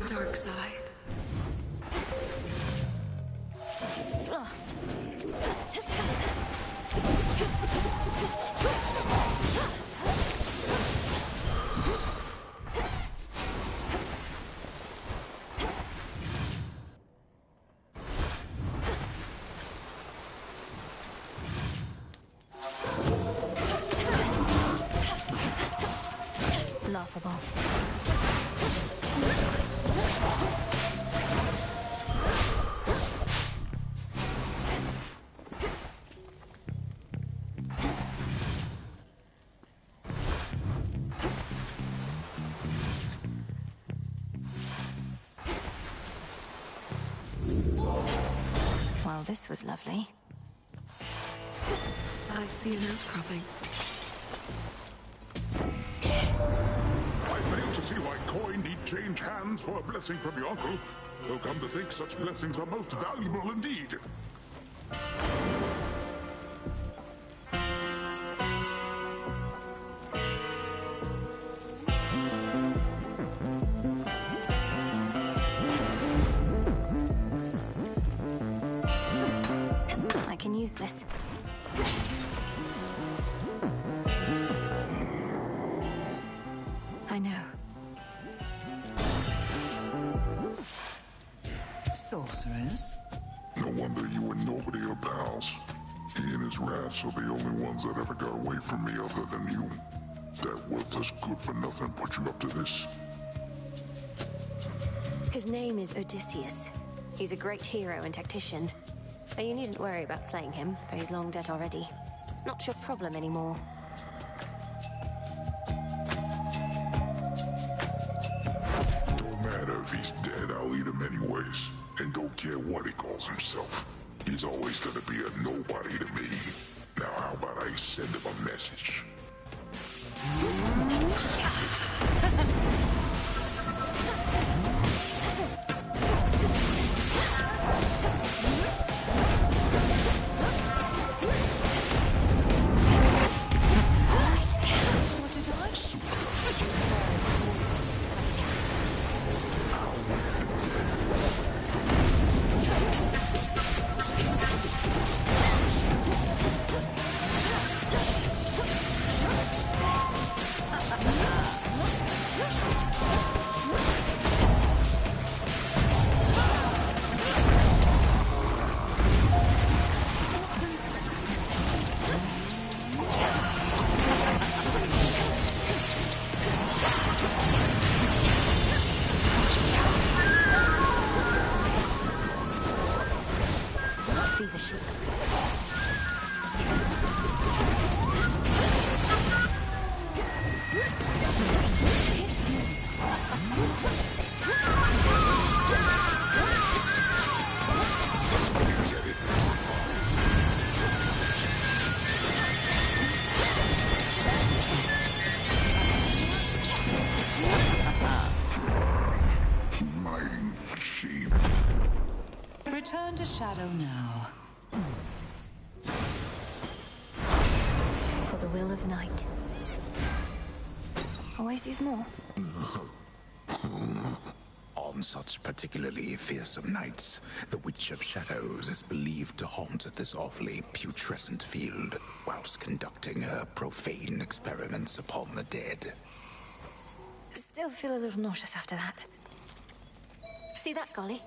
Dark side. Lost. Laughable. Well, this was lovely. I see an outcropping. I fail to see why coin need change hands for a blessing from your uncle. Though come to think, such blessings are most valuable indeed. I can use this. I know. Sorcerers? No wonder you and nobody are pals. He and his rats are the only ones that ever got away from me other than you. That worthless good-for-nothing put you up to this. His name is Odysseus. He's a great hero and tactician. Though you needn't worry about slaying him, for he's long dead already. Not your problem anymore. Don't matter if he's dead, I'll eat him anyways. And don't care what he calls himself. He's always gonna be a nobody to me. Now how about I send him a message? What did I see? Fever shook. My sheep. Return to Shadow now. For the will of Night. Always use more. On such particularly fearsome nights, the Witch of Shadows is believed to haunt this awfully putrescent field, whilst conducting her profane experiments upon the dead. Still feel a little nauseous after that. See that, Golly?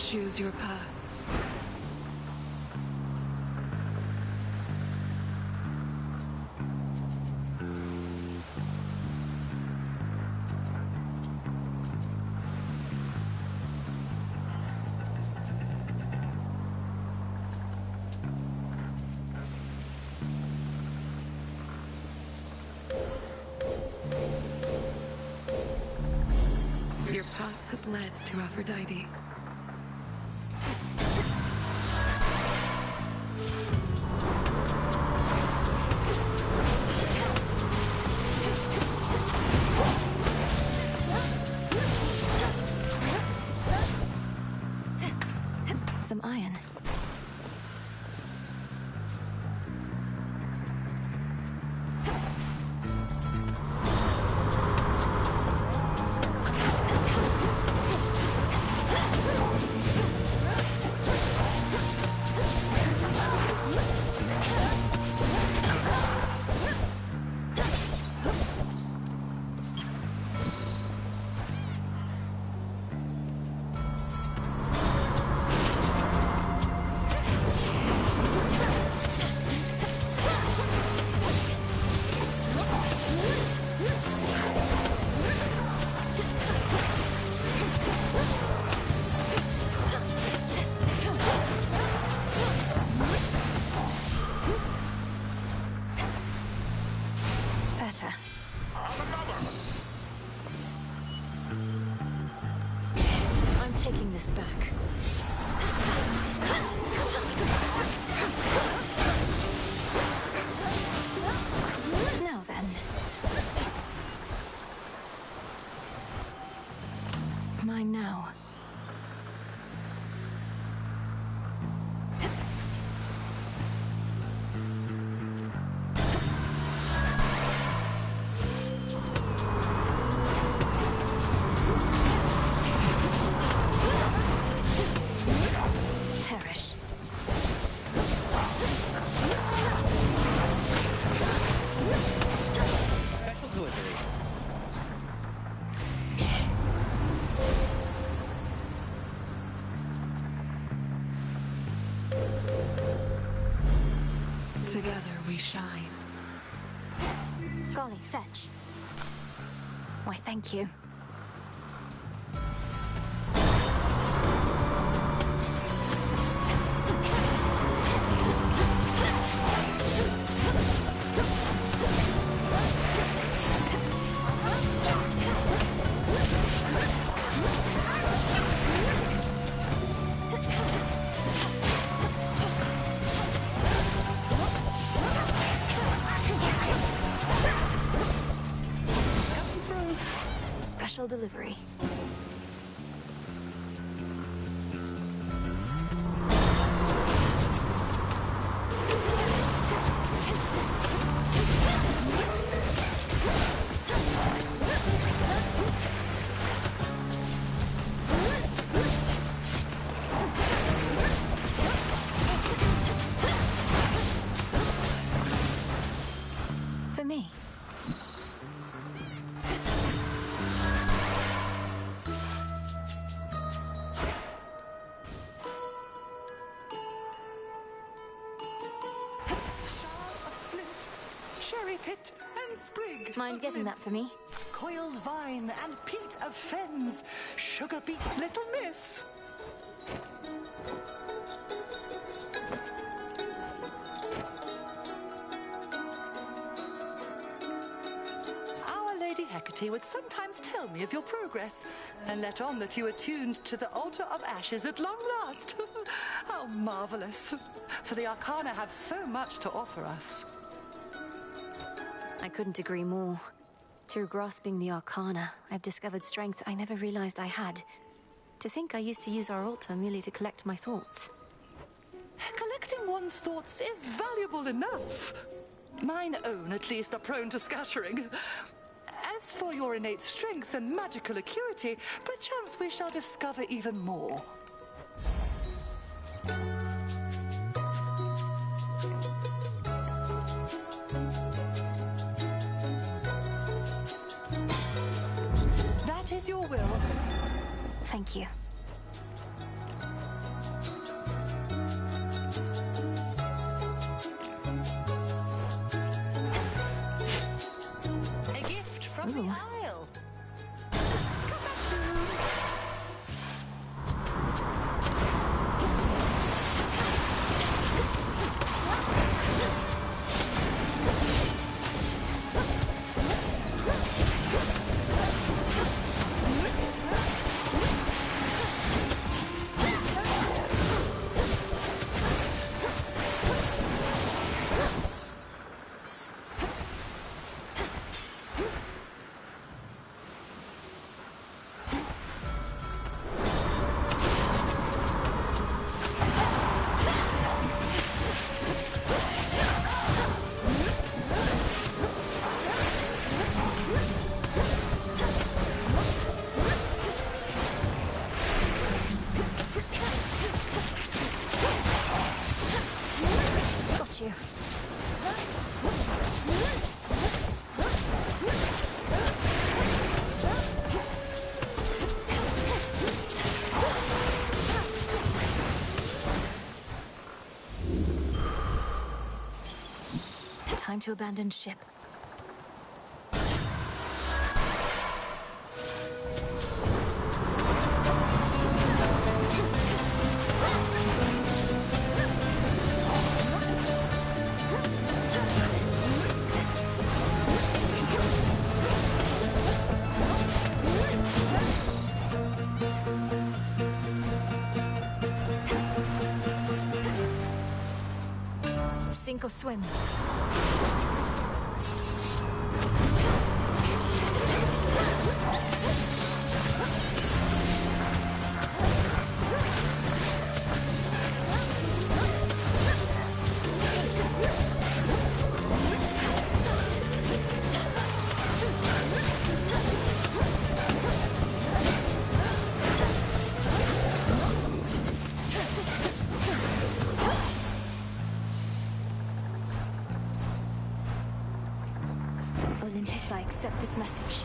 choose your path. Your path has led to Aphrodite. Some iron. Better. I'm taking this back. Now then. Mine now. Perish. Special delivery. Together we shine. Golly, fetch. Why, thank you. Special delivery. For me. Cherry pit and sprig. Mind getting that for me? Coiled vine and peat of fens. Sugar beet little miss. Our Lady Hecate would sometimes tell me of your progress and let on that you were tuned to the altar of ashes at long last. How marvelous. For the Arcana have so much to offer us. I couldn't agree more. Through grasping the Arcana, I've discovered strength I never realized I had. To think I used to use our altar merely to collect my thoughts. Collecting one's thoughts is valuable enough. Mine own, at least, are prone to scattering. As for your innate strength and magical acuity, perchance we shall discover even more. That is your will. Thank you. find to abandoned ship. Sink or swim. Olympus, I accept this message.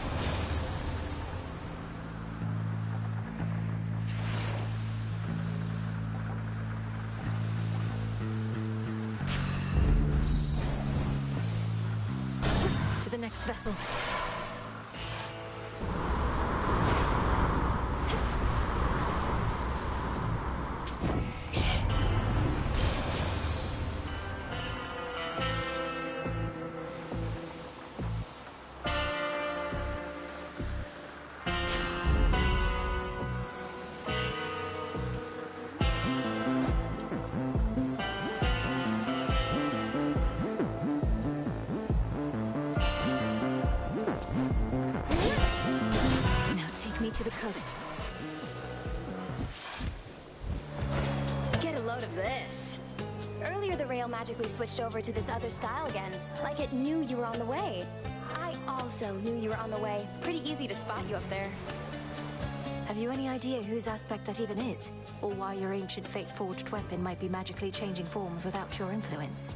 To the next vessel. To the coast. Get a load of this. Earlier the rail magically switched over to this other style again, like it knew you were on the way. I also knew you were on the way. Pretty easy to spot you up there. Have you any idea whose aspect that even is? Or why your ancient fate-forged weapon might be magically changing forms without your influence?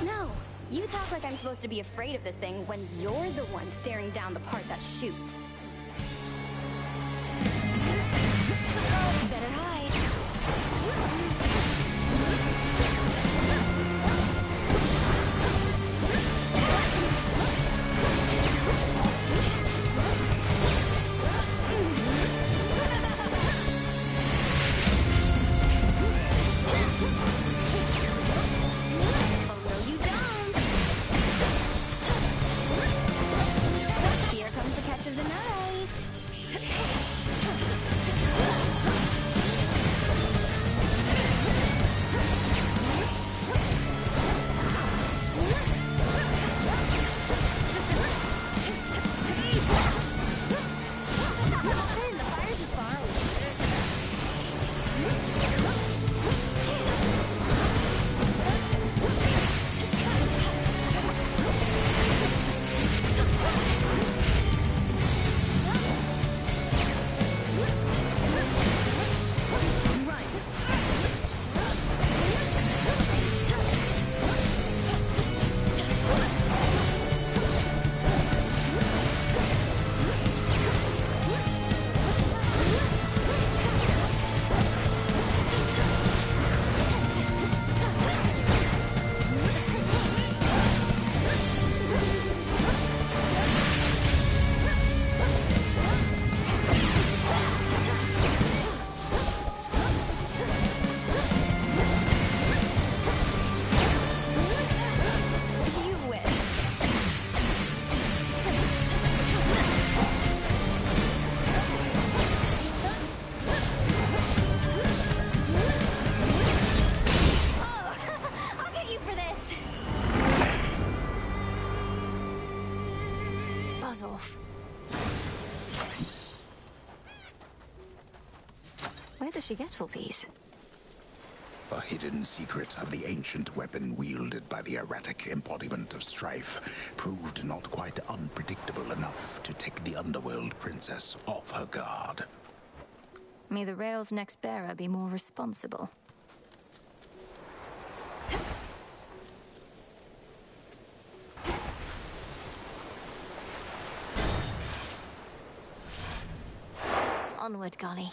No. You talk like I'm supposed to be afraid of this thing when you're the one staring down the part that shoots. Better hide. Oh, no, you don't. Here comes the catch of the night. Off. Where does she get all these? A hidden secret of the ancient weapon wielded by the erratic embodiment of strife proved not quite unpredictable enough to take the underworld princess off her guard. May the Rail's next bearer be more responsible. Onward, Golly.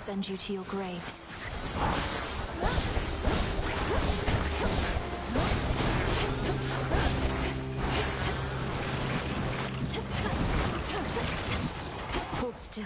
send you to your graves. Hold still.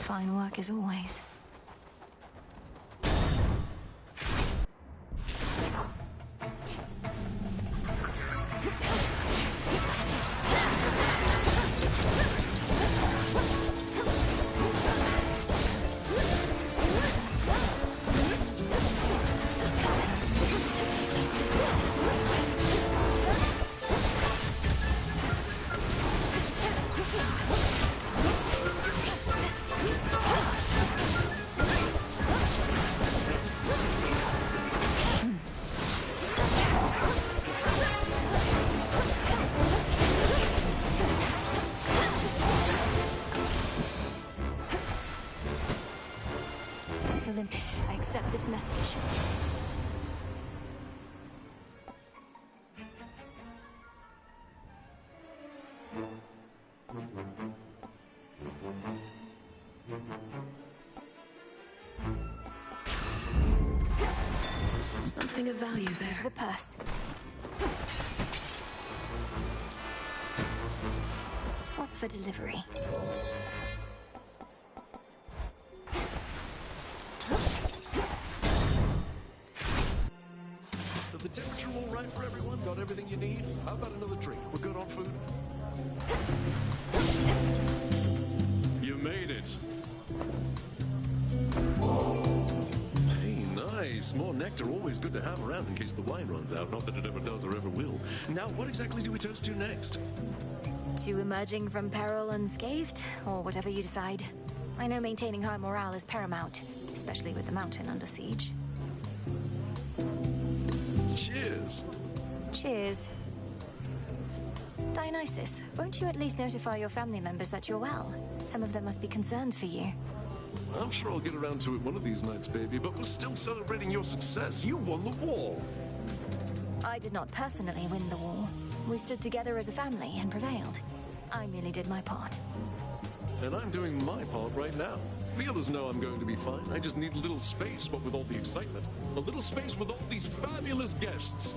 Fine work as always. Olympus, I accept this message. Something of value there. To the purse. What's for delivery? The temperature all right for everyone? Got everything you need? How about another drink? We're good on food? You made it. Hey, nice. More nectar, always good to have around in case the wine runs out. Not that it ever does or ever will. Now, what exactly do we toast to next? To emerging from peril unscathed, or whatever you decide. I know maintaining high morale is paramount, especially with the mountain under siege. Cheers. Cheers. Dionysus, won't you at least notify your family members that you're well? Some of them must be concerned for you. I'm sure I'll get around to it one of these nights, baby, but we're still celebrating your success. You won the war. I did not personally win the war. We stood together as a family and prevailed. I merely did my part. And I'm doing my part right now. The others know I'm going to be fine. I just need a little space, what with all the excitement. A little space with all these fabulous guests.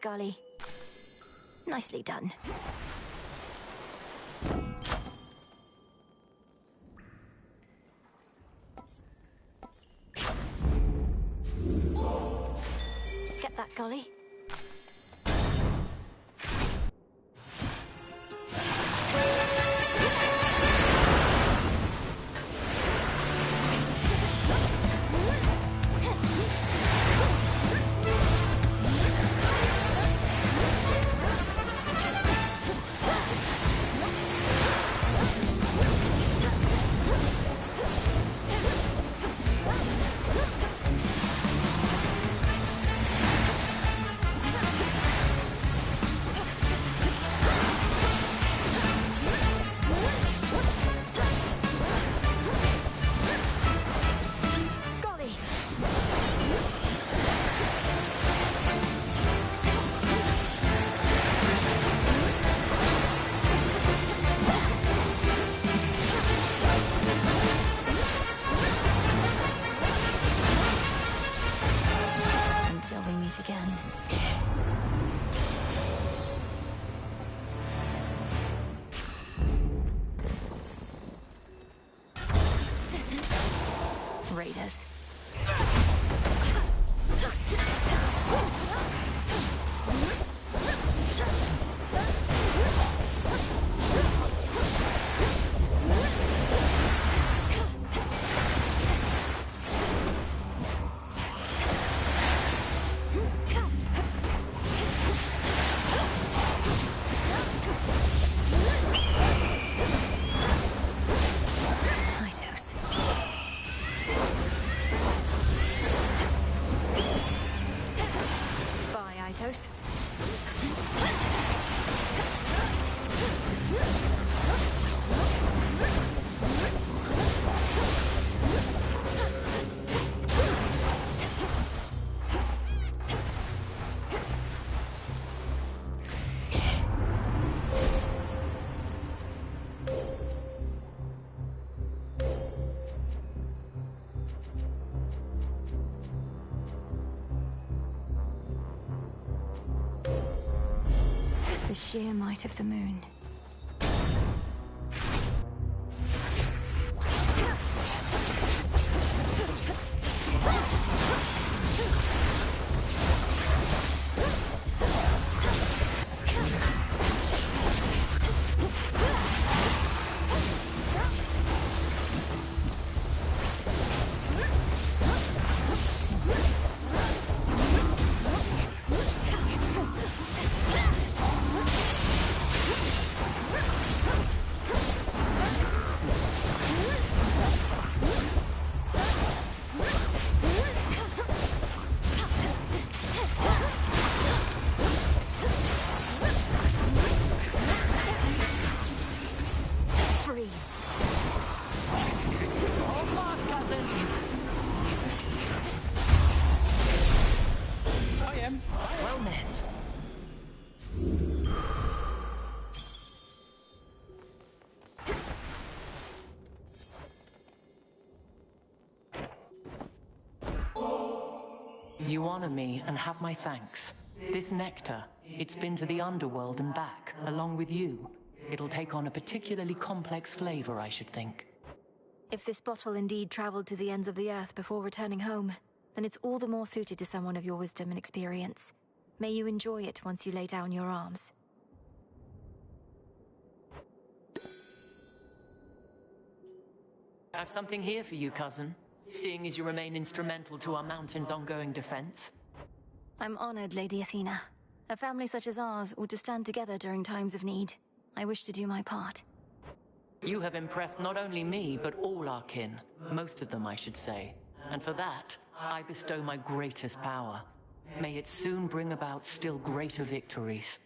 Golly. Nicely done. Get that, Golly. meet again. Raiders. The sheer might of the moon. You honor me and have my thanks. This nectar, it's been to the underworld and back, along with you. It'll take on a particularly complex flavor, I should think. If this bottle indeed traveled to the ends of the earth before returning home, then it's all the more suited to someone of your wisdom and experience. May you enjoy it once you lay down your arms. I have something here for you, cousin. Seeing as you remain instrumental to our mountain's ongoing defense. I'm honored, Lady Athena. A family such as ours ought to stand together during times of need. I wish to do my part. You have impressed not only me, but all our kin. Most of them, I should say. And for that, I bestow my greatest power. May it soon bring about still greater victories.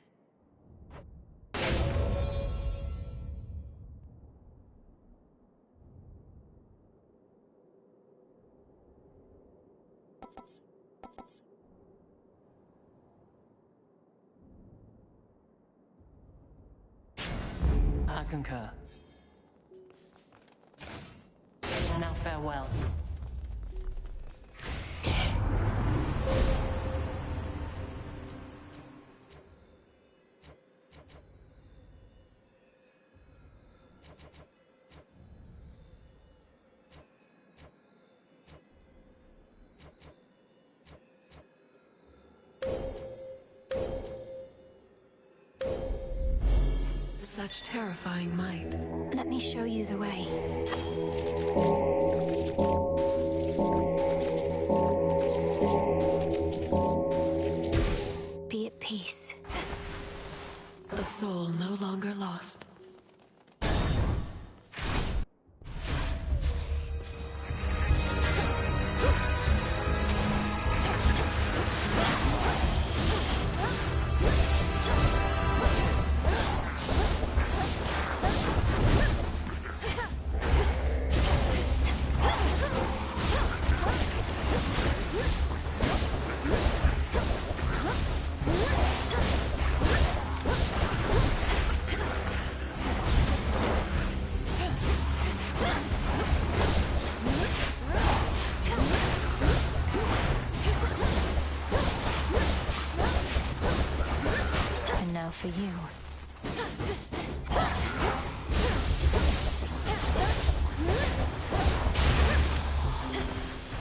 I concur. Now farewell. Such terrifying might. Let me show you the way. Be at peace. A soul no longer lost. now for you.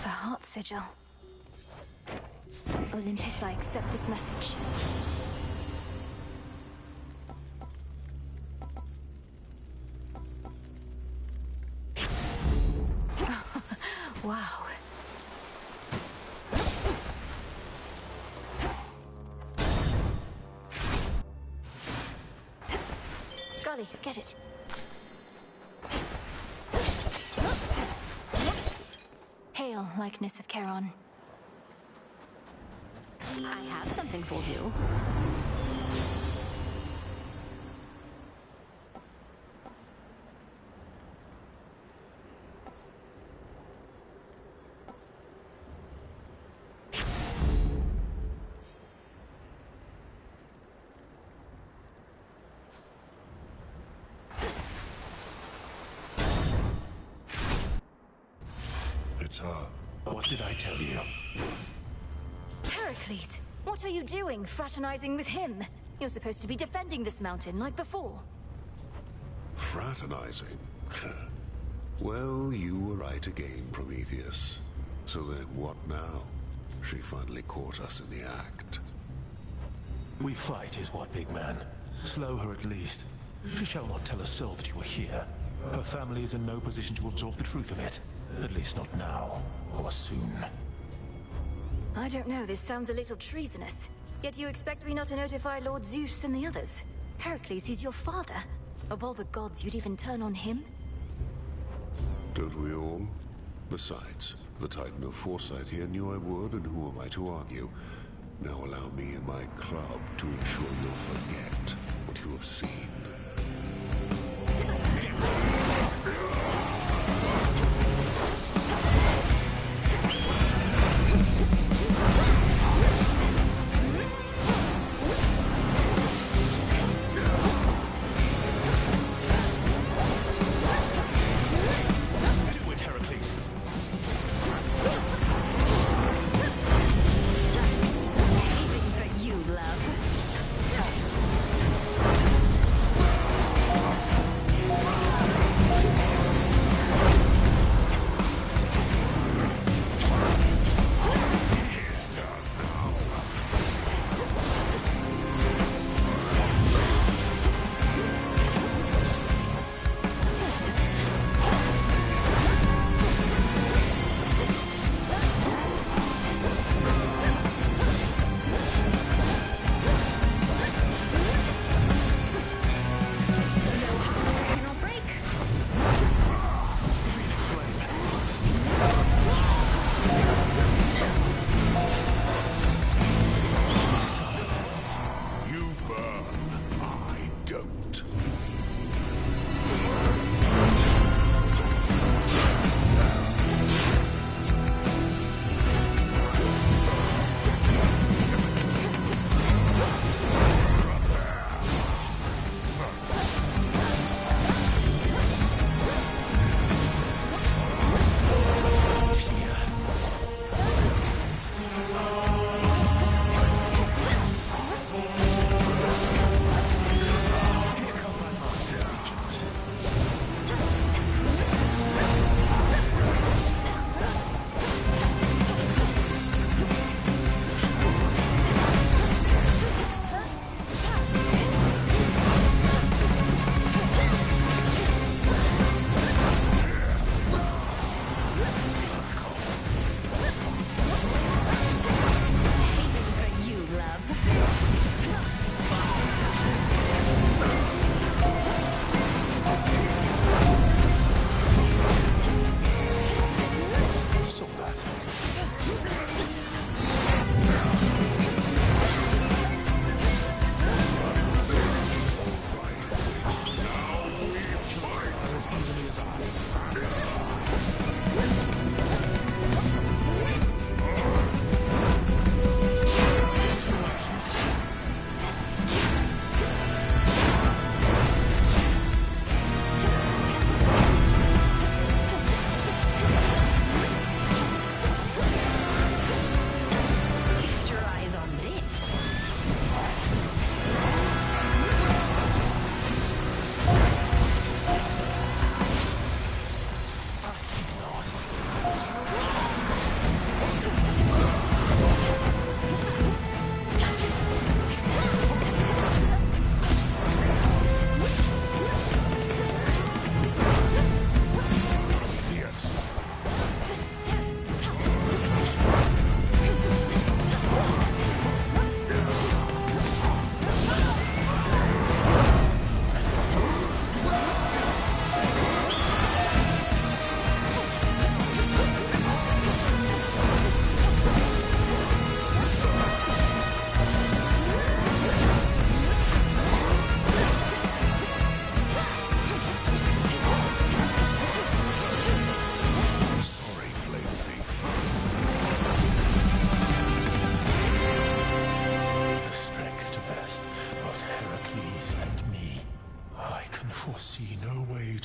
The Heart Sigil. Olympus, I accept this message. Wow. Golly, get it. Hail, likeness of Charon. I have something for you. It's her. What did I tell you? Heracles, what are you doing, fraternizing with him? You're supposed to be defending this mountain like before. Fraternizing? Well, you were right again, Prometheus. So then what now? She finally caught us in the act. We fight is what, big man? Slow her at least. She shall not tell a soul that you are here. Her family is in no position to absorb the truth of it. At least not now, or soon. I don't know, this sounds a little treasonous. Yet you expect me not to notify Lord Zeus and the others. Heracles, he's your father. Of all the gods, you'd even turn on him? Don't we all? Besides, the Titan of Foresight here knew I would, and who am I to argue? Now allow me and my club to ensure you'll forget what you have seen.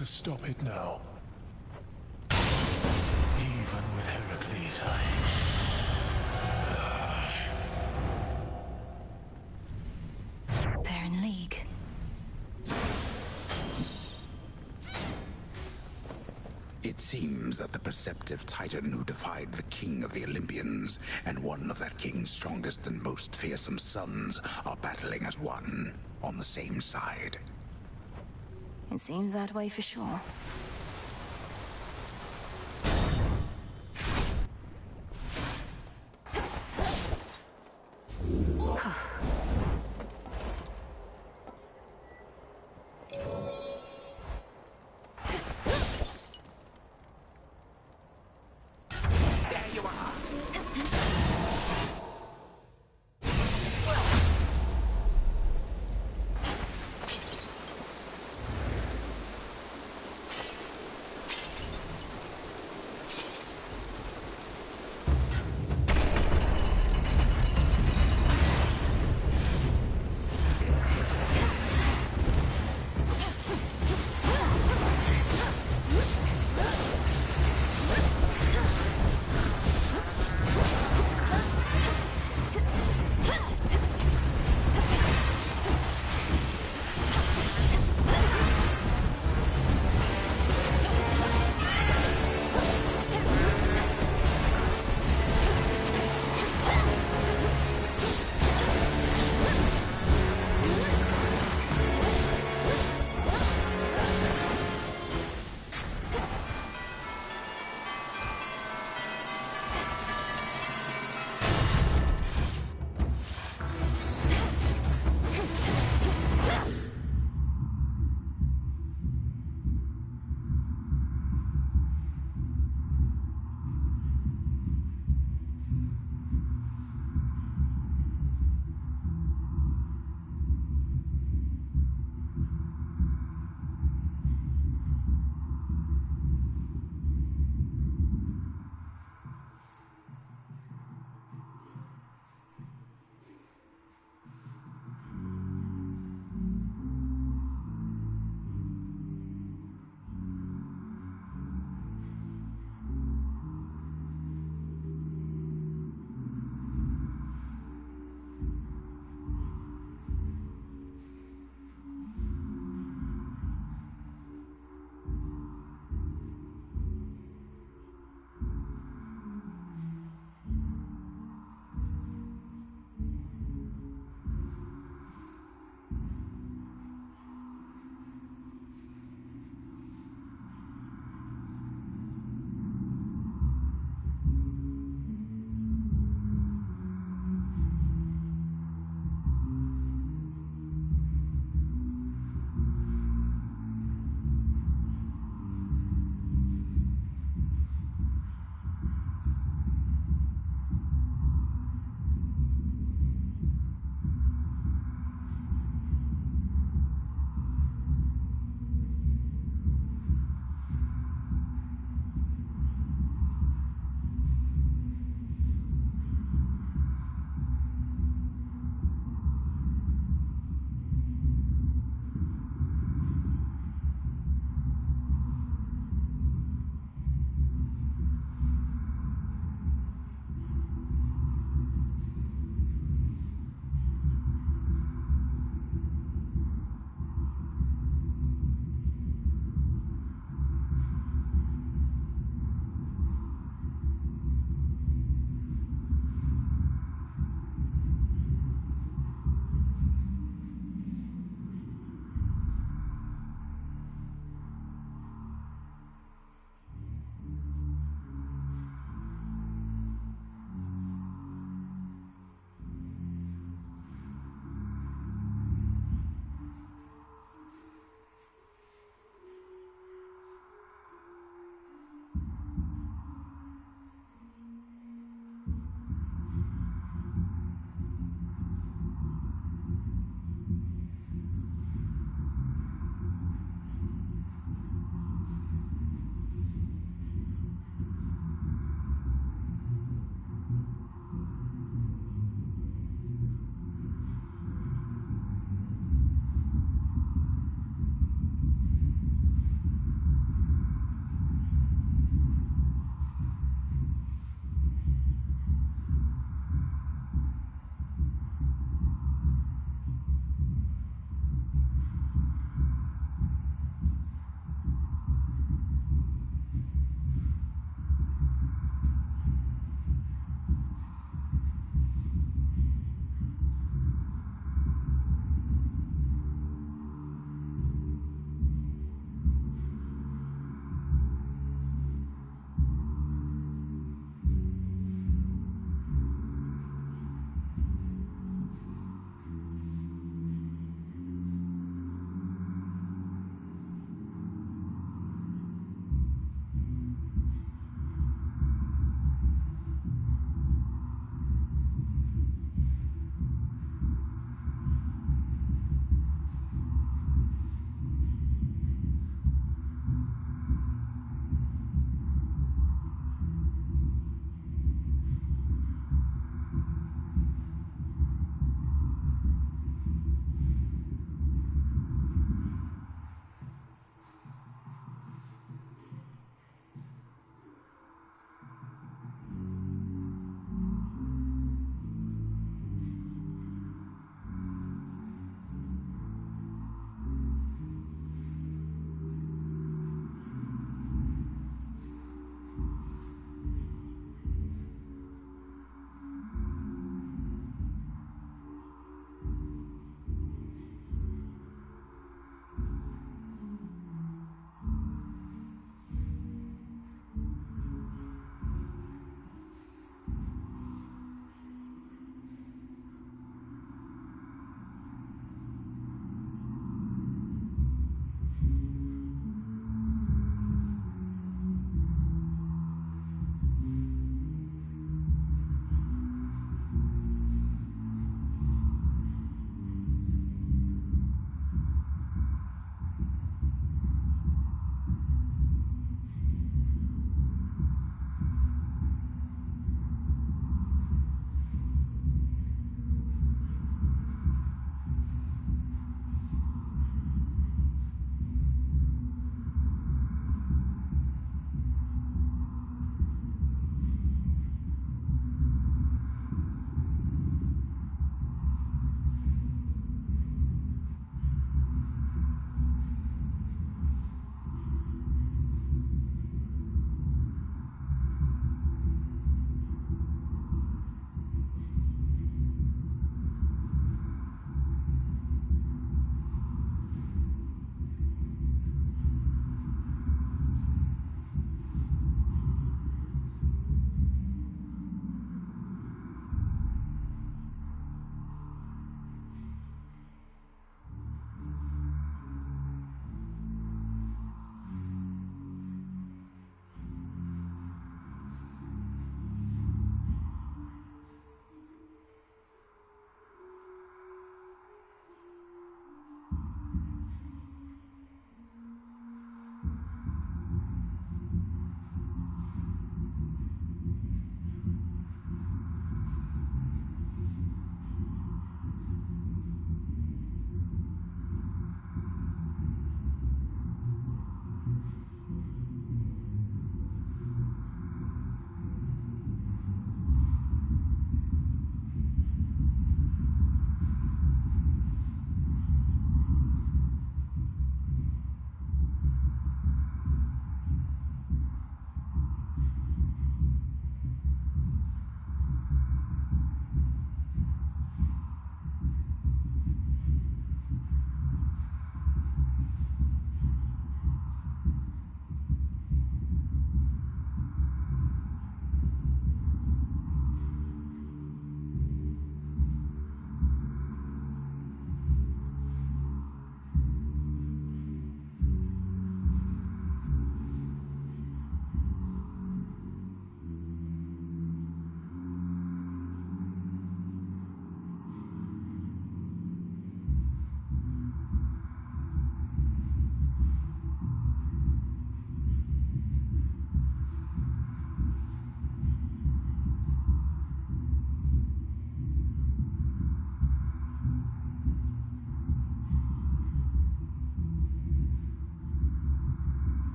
to stop it now. Even with Heracles, They're in league. It seems that the perceptive Titan who defied the king of the Olympians and one of that king's strongest and most fearsome sons are battling as one, on the same side. It seems that way for sure.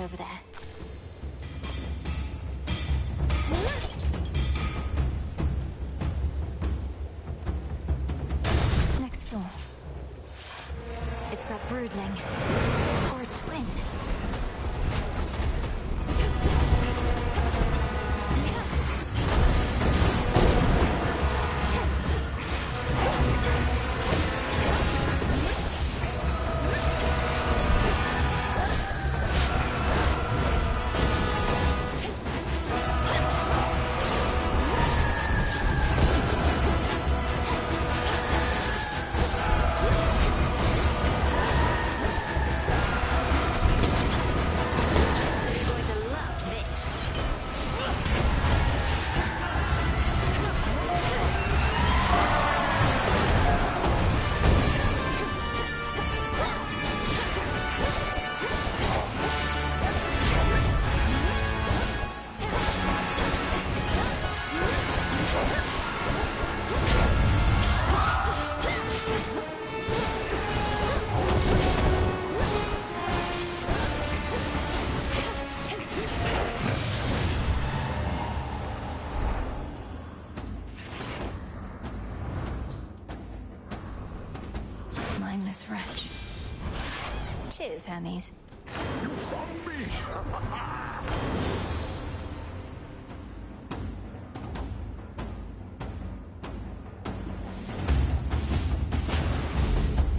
over there. Next floor. It's that broodling. Or a twin. Mindless wretch. Cheers, Hermes. You found me!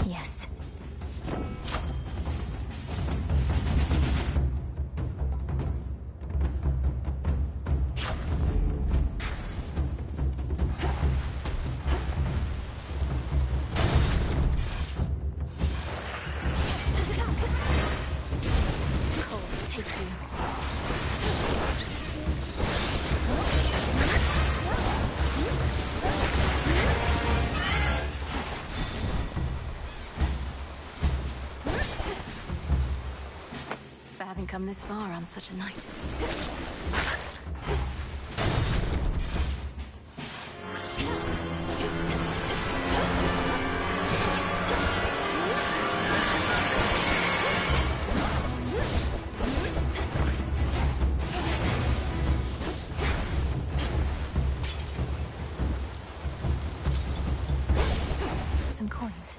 Yes. Having come this far on such a night. Some coins.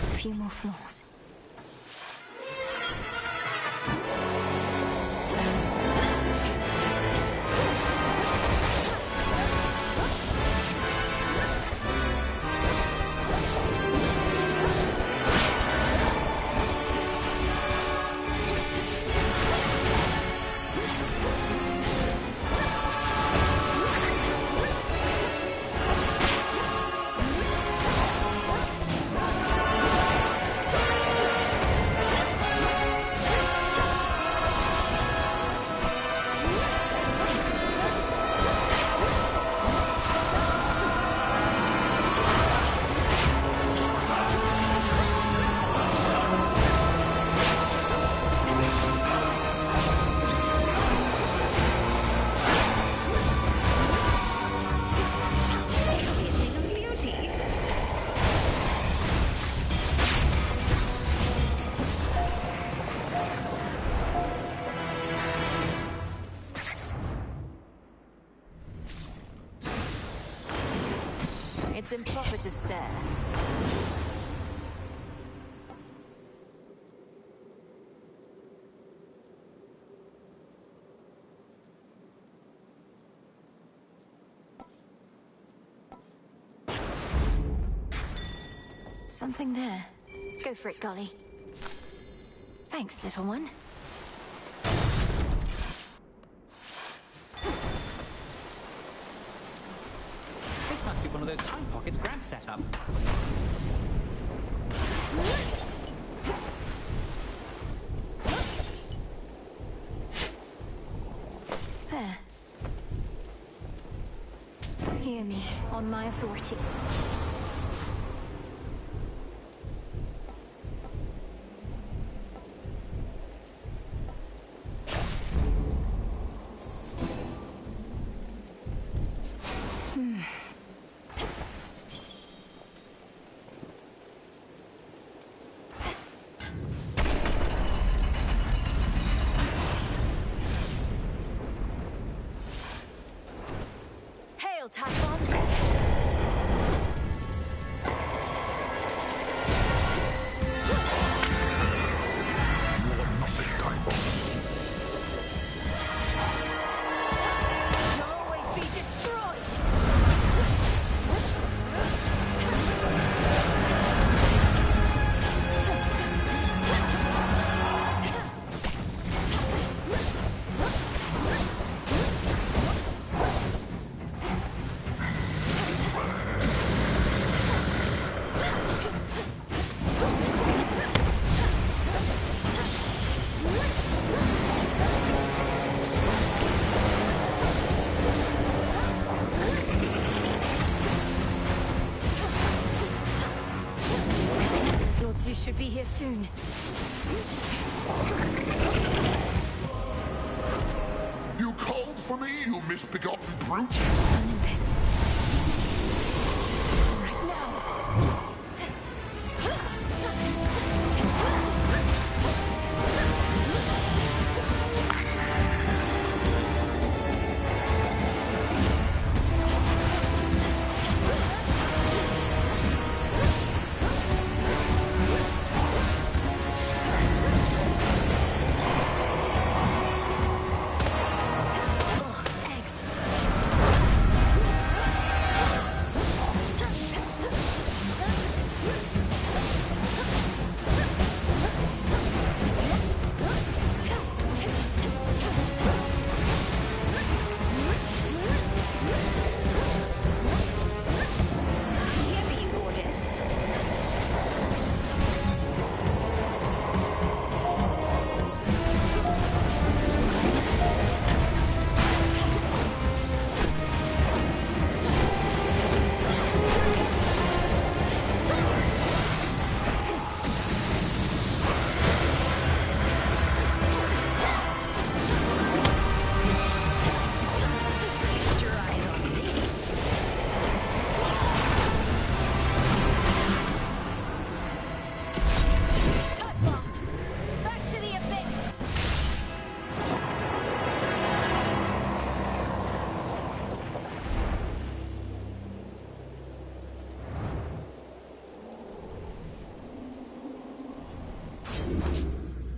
A few more floors. It's improper to stare. Something there. Go for it, Golly. Thanks, little one. This must be one of those time pockets Grant set up. There. Hear me, on my authority. should be here soon. You called for me, you misbegotten brute? Olympus. Right now.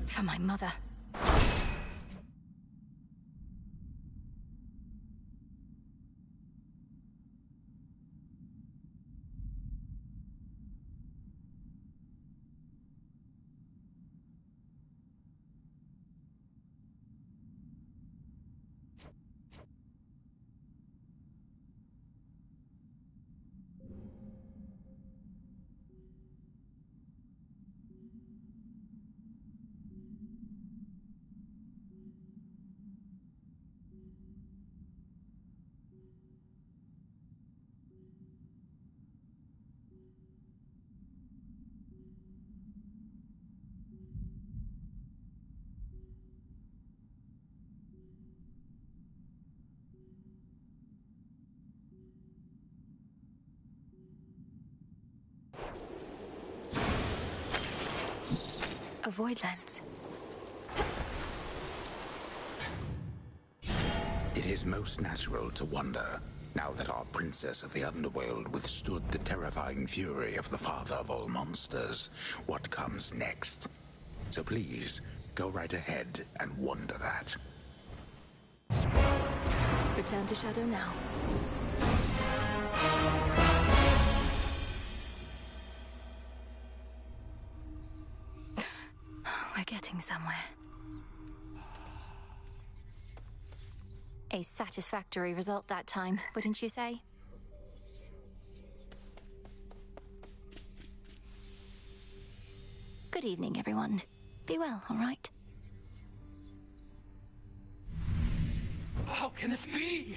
For my mother. A void lens. It is most natural to wonder, now that our princess of the underworld withstood the terrifying fury of the father of all monsters, what comes next. So please, go right ahead and wonder that. Return to Shadow now. We're getting somewhere. A satisfactory result that time, wouldn't you say? Good evening, everyone. Be well, all right? How can this be?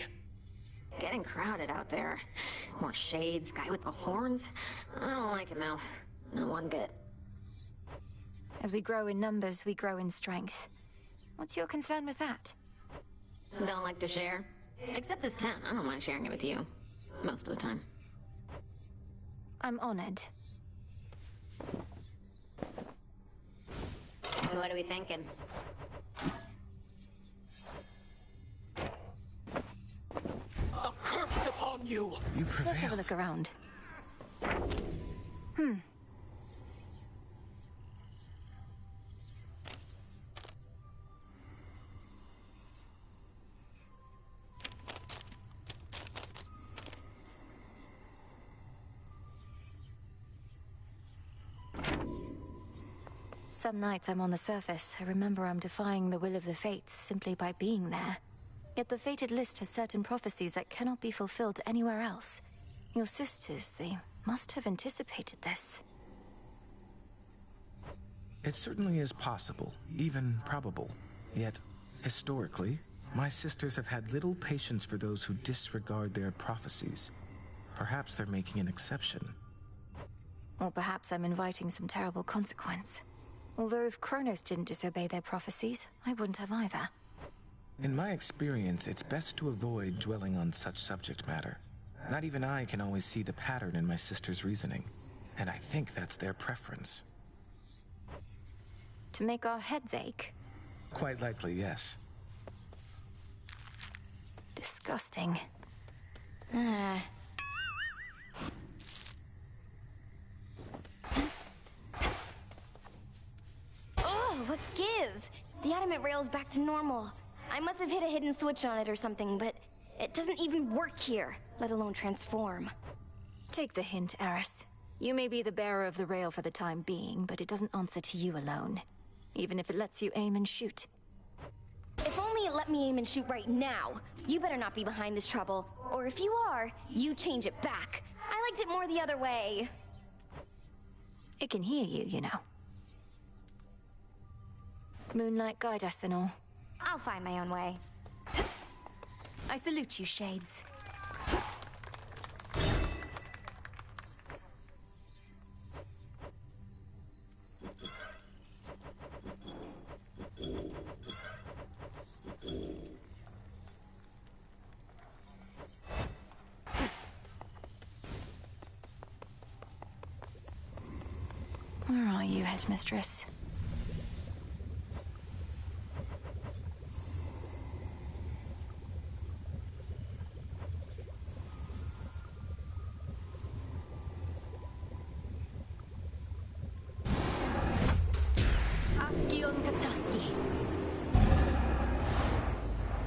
Getting crowded out there. More shades, guy with the horns. I don't like it, Mel. Not one bit. As we grow in numbers, we grow in strength. What's your concern with that? Don't like to share? Except this tent. I don't mind sharing it with you. Most of the time. I'm honored. What are we thinking? A curse upon you! You prevailed. Let's have a look around. Some nights I'm on the surface, I remember I'm defying the will of the fates simply by being there. Yet the fated list has certain prophecies that cannot be fulfilled anywhere else. Your sisters, they must have anticipated this. It certainly is possible, even probable. Yet, historically, my sisters have had little patience for those who disregard their prophecies. Perhaps they're making an exception. Or perhaps I'm inviting some terrible consequence. Although if Kronos didn't disobey their prophecies, I wouldn't have either. In my experience, it's best to avoid dwelling on such subject matter. Not even I can always see the pattern in my sister's reasoning, and I think that's their preference. To make our heads ache? Quite likely, yes. Disgusting. Oh, what gives? The adamant rail's back to normal. I must have hit a hidden switch on it or something, but it doesn't even work here, let alone transform. Take the hint, Eris. You may be the bearer of the rail for the time being, but it doesn't answer to you alone. Even if it lets you aim and shoot. If only it let me aim and shoot right now. You better not be behind this trouble. Or if you are, you change it back. I liked it more the other way. It can hear you, you know. Moonlight guide us and all. I'll find my own way. I salute you, Shades. Where are you, Headmistress? Askion Kataski.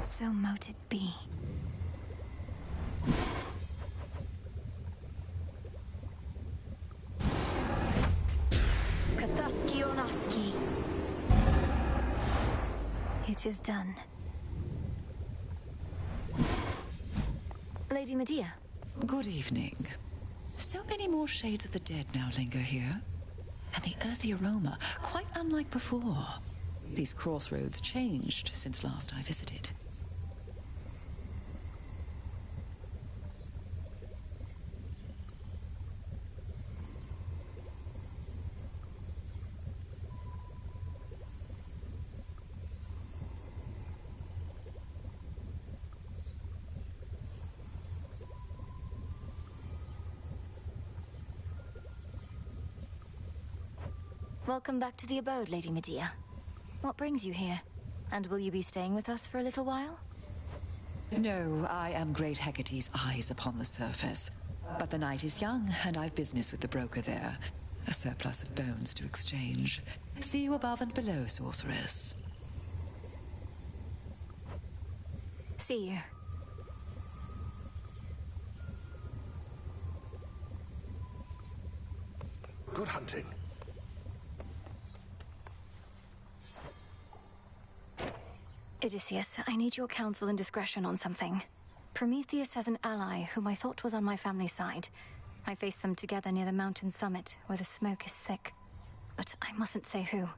So mote it be. Kataskionaski. It is done. Lady Medea. Good evening. So many more shades of the dead now linger here. And the earthy aroma, quite unlike before. These crossroads changed since last I visited. Welcome back to the abode, Lady Medea. What brings you here? And will you be staying with us for a little while? No, I am Great Hecate's eyes upon the surface. But the night is young, and I've business with the broker there. A surplus of bones to exchange. See you above and below, sorceress. See you. Good hunting. Odysseus, I need your counsel and discretion on something. Prometheus has an ally whom I thought was on my family side. I faced them together near the mountain summit, where the smoke is thick. But I mustn't say who.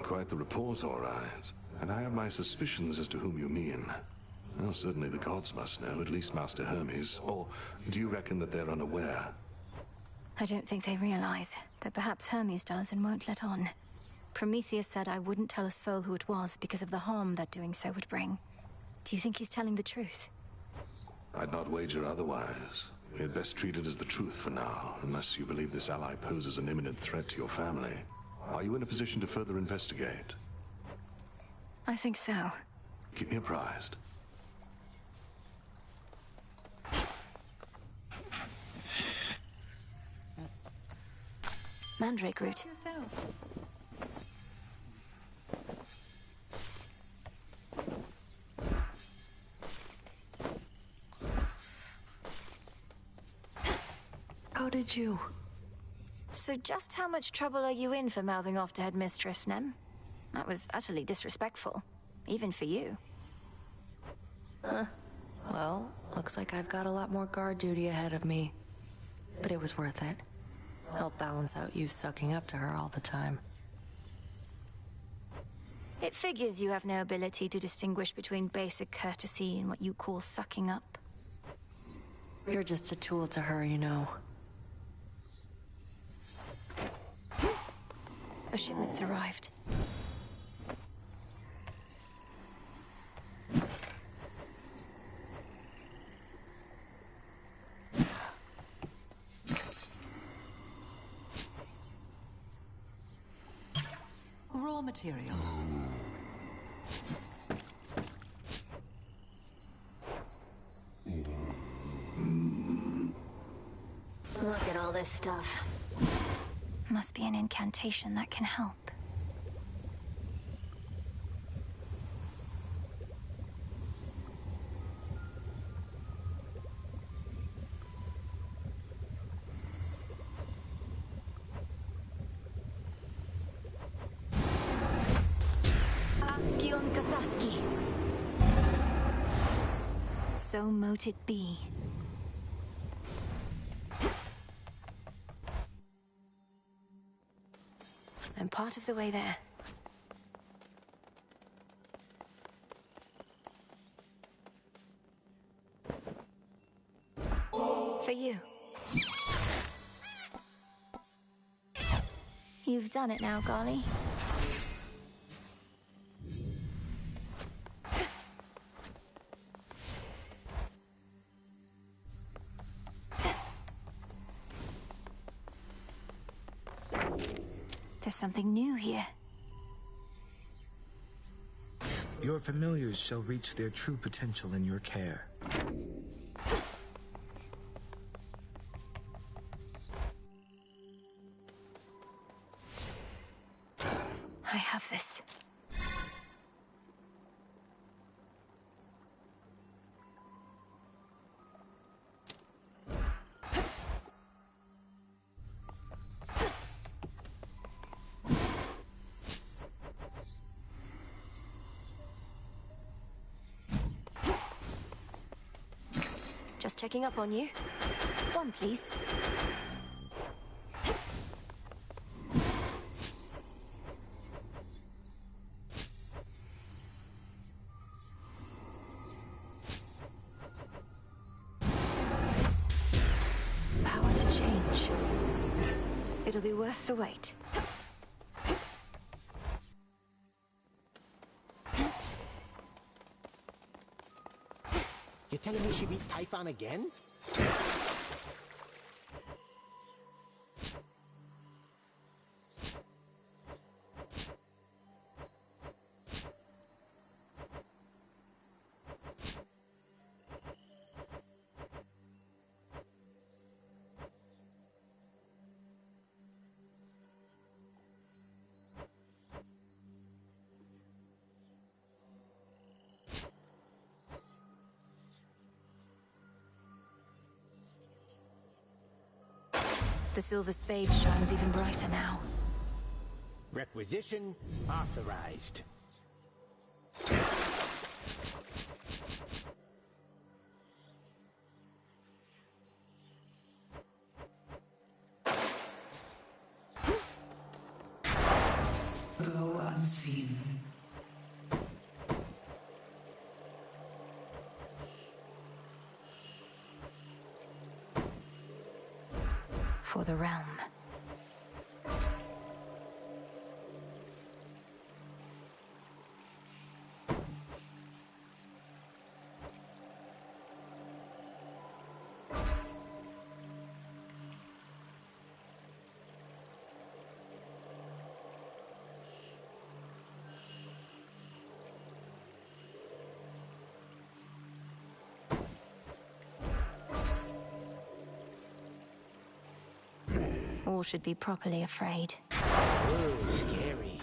Quite the report, all right. And I have my suspicions as to whom you mean. Well, certainly the gods must know, at least Master Hermes. Or do you reckon that they're unaware? I don't think they realize that perhaps Hermes does and won't let on. Prometheus said I wouldn't tell a soul who it was because of the harm that doing so would bring. Do you think he's telling the truth? I'd not wager otherwise. We had best treat it as the truth for now, unless you believe this ally poses an imminent threat to your family. Are you in a position to further investigate? I think so. Keep me apprised. Mandrake root. Yourself. How did you? So just how much trouble are you in for mouthing off to Headmistress, Nem? That was utterly disrespectful. Even for you. Well, looks like I've got a lot more guard duty ahead of me. But it was worth it. Help balance out you sucking up to her all the time. It figures you have no ability to distinguish between basic courtesy and what you call sucking up. You're just a tool to her, you know. A shipment's arrived. Raw materials. Look at all this stuff. Must be an incantation that can help. Askion Kataski. So mote it be. I'm part of the way there. For you. You've done it now, Golly. There's something new here. Your familiars shall reach their true potential in your care. I have this. Just checking up on you. One, please. Power to change. It'll be worth the wait. You're telling me she beat Typhon again? The silver spade shines even brighter now. Requisition authorized. Go unseen. For the realm. All should be properly afraid. Ooh, scary.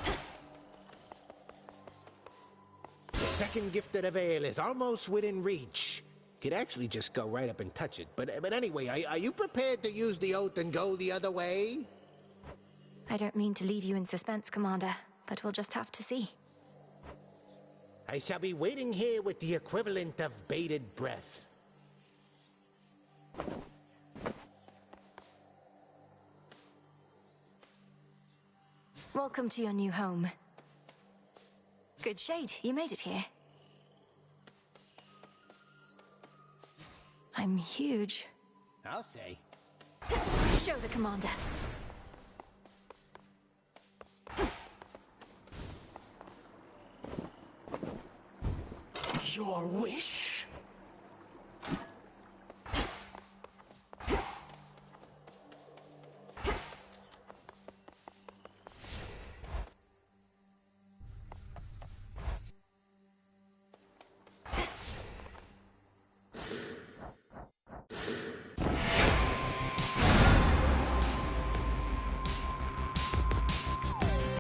The second gift of the veil is almost within reach. Could actually just go right up and touch it. But anyway, are you prepared to use the oath and go the other way? I don't mean to leave you in suspense, Commander, but we'll just have to see. I shall be waiting here with the equivalent of bated breath. Welcome to your new home. Good shade, you made it here. I'm huge. I'll say. Show the Commander. your wish?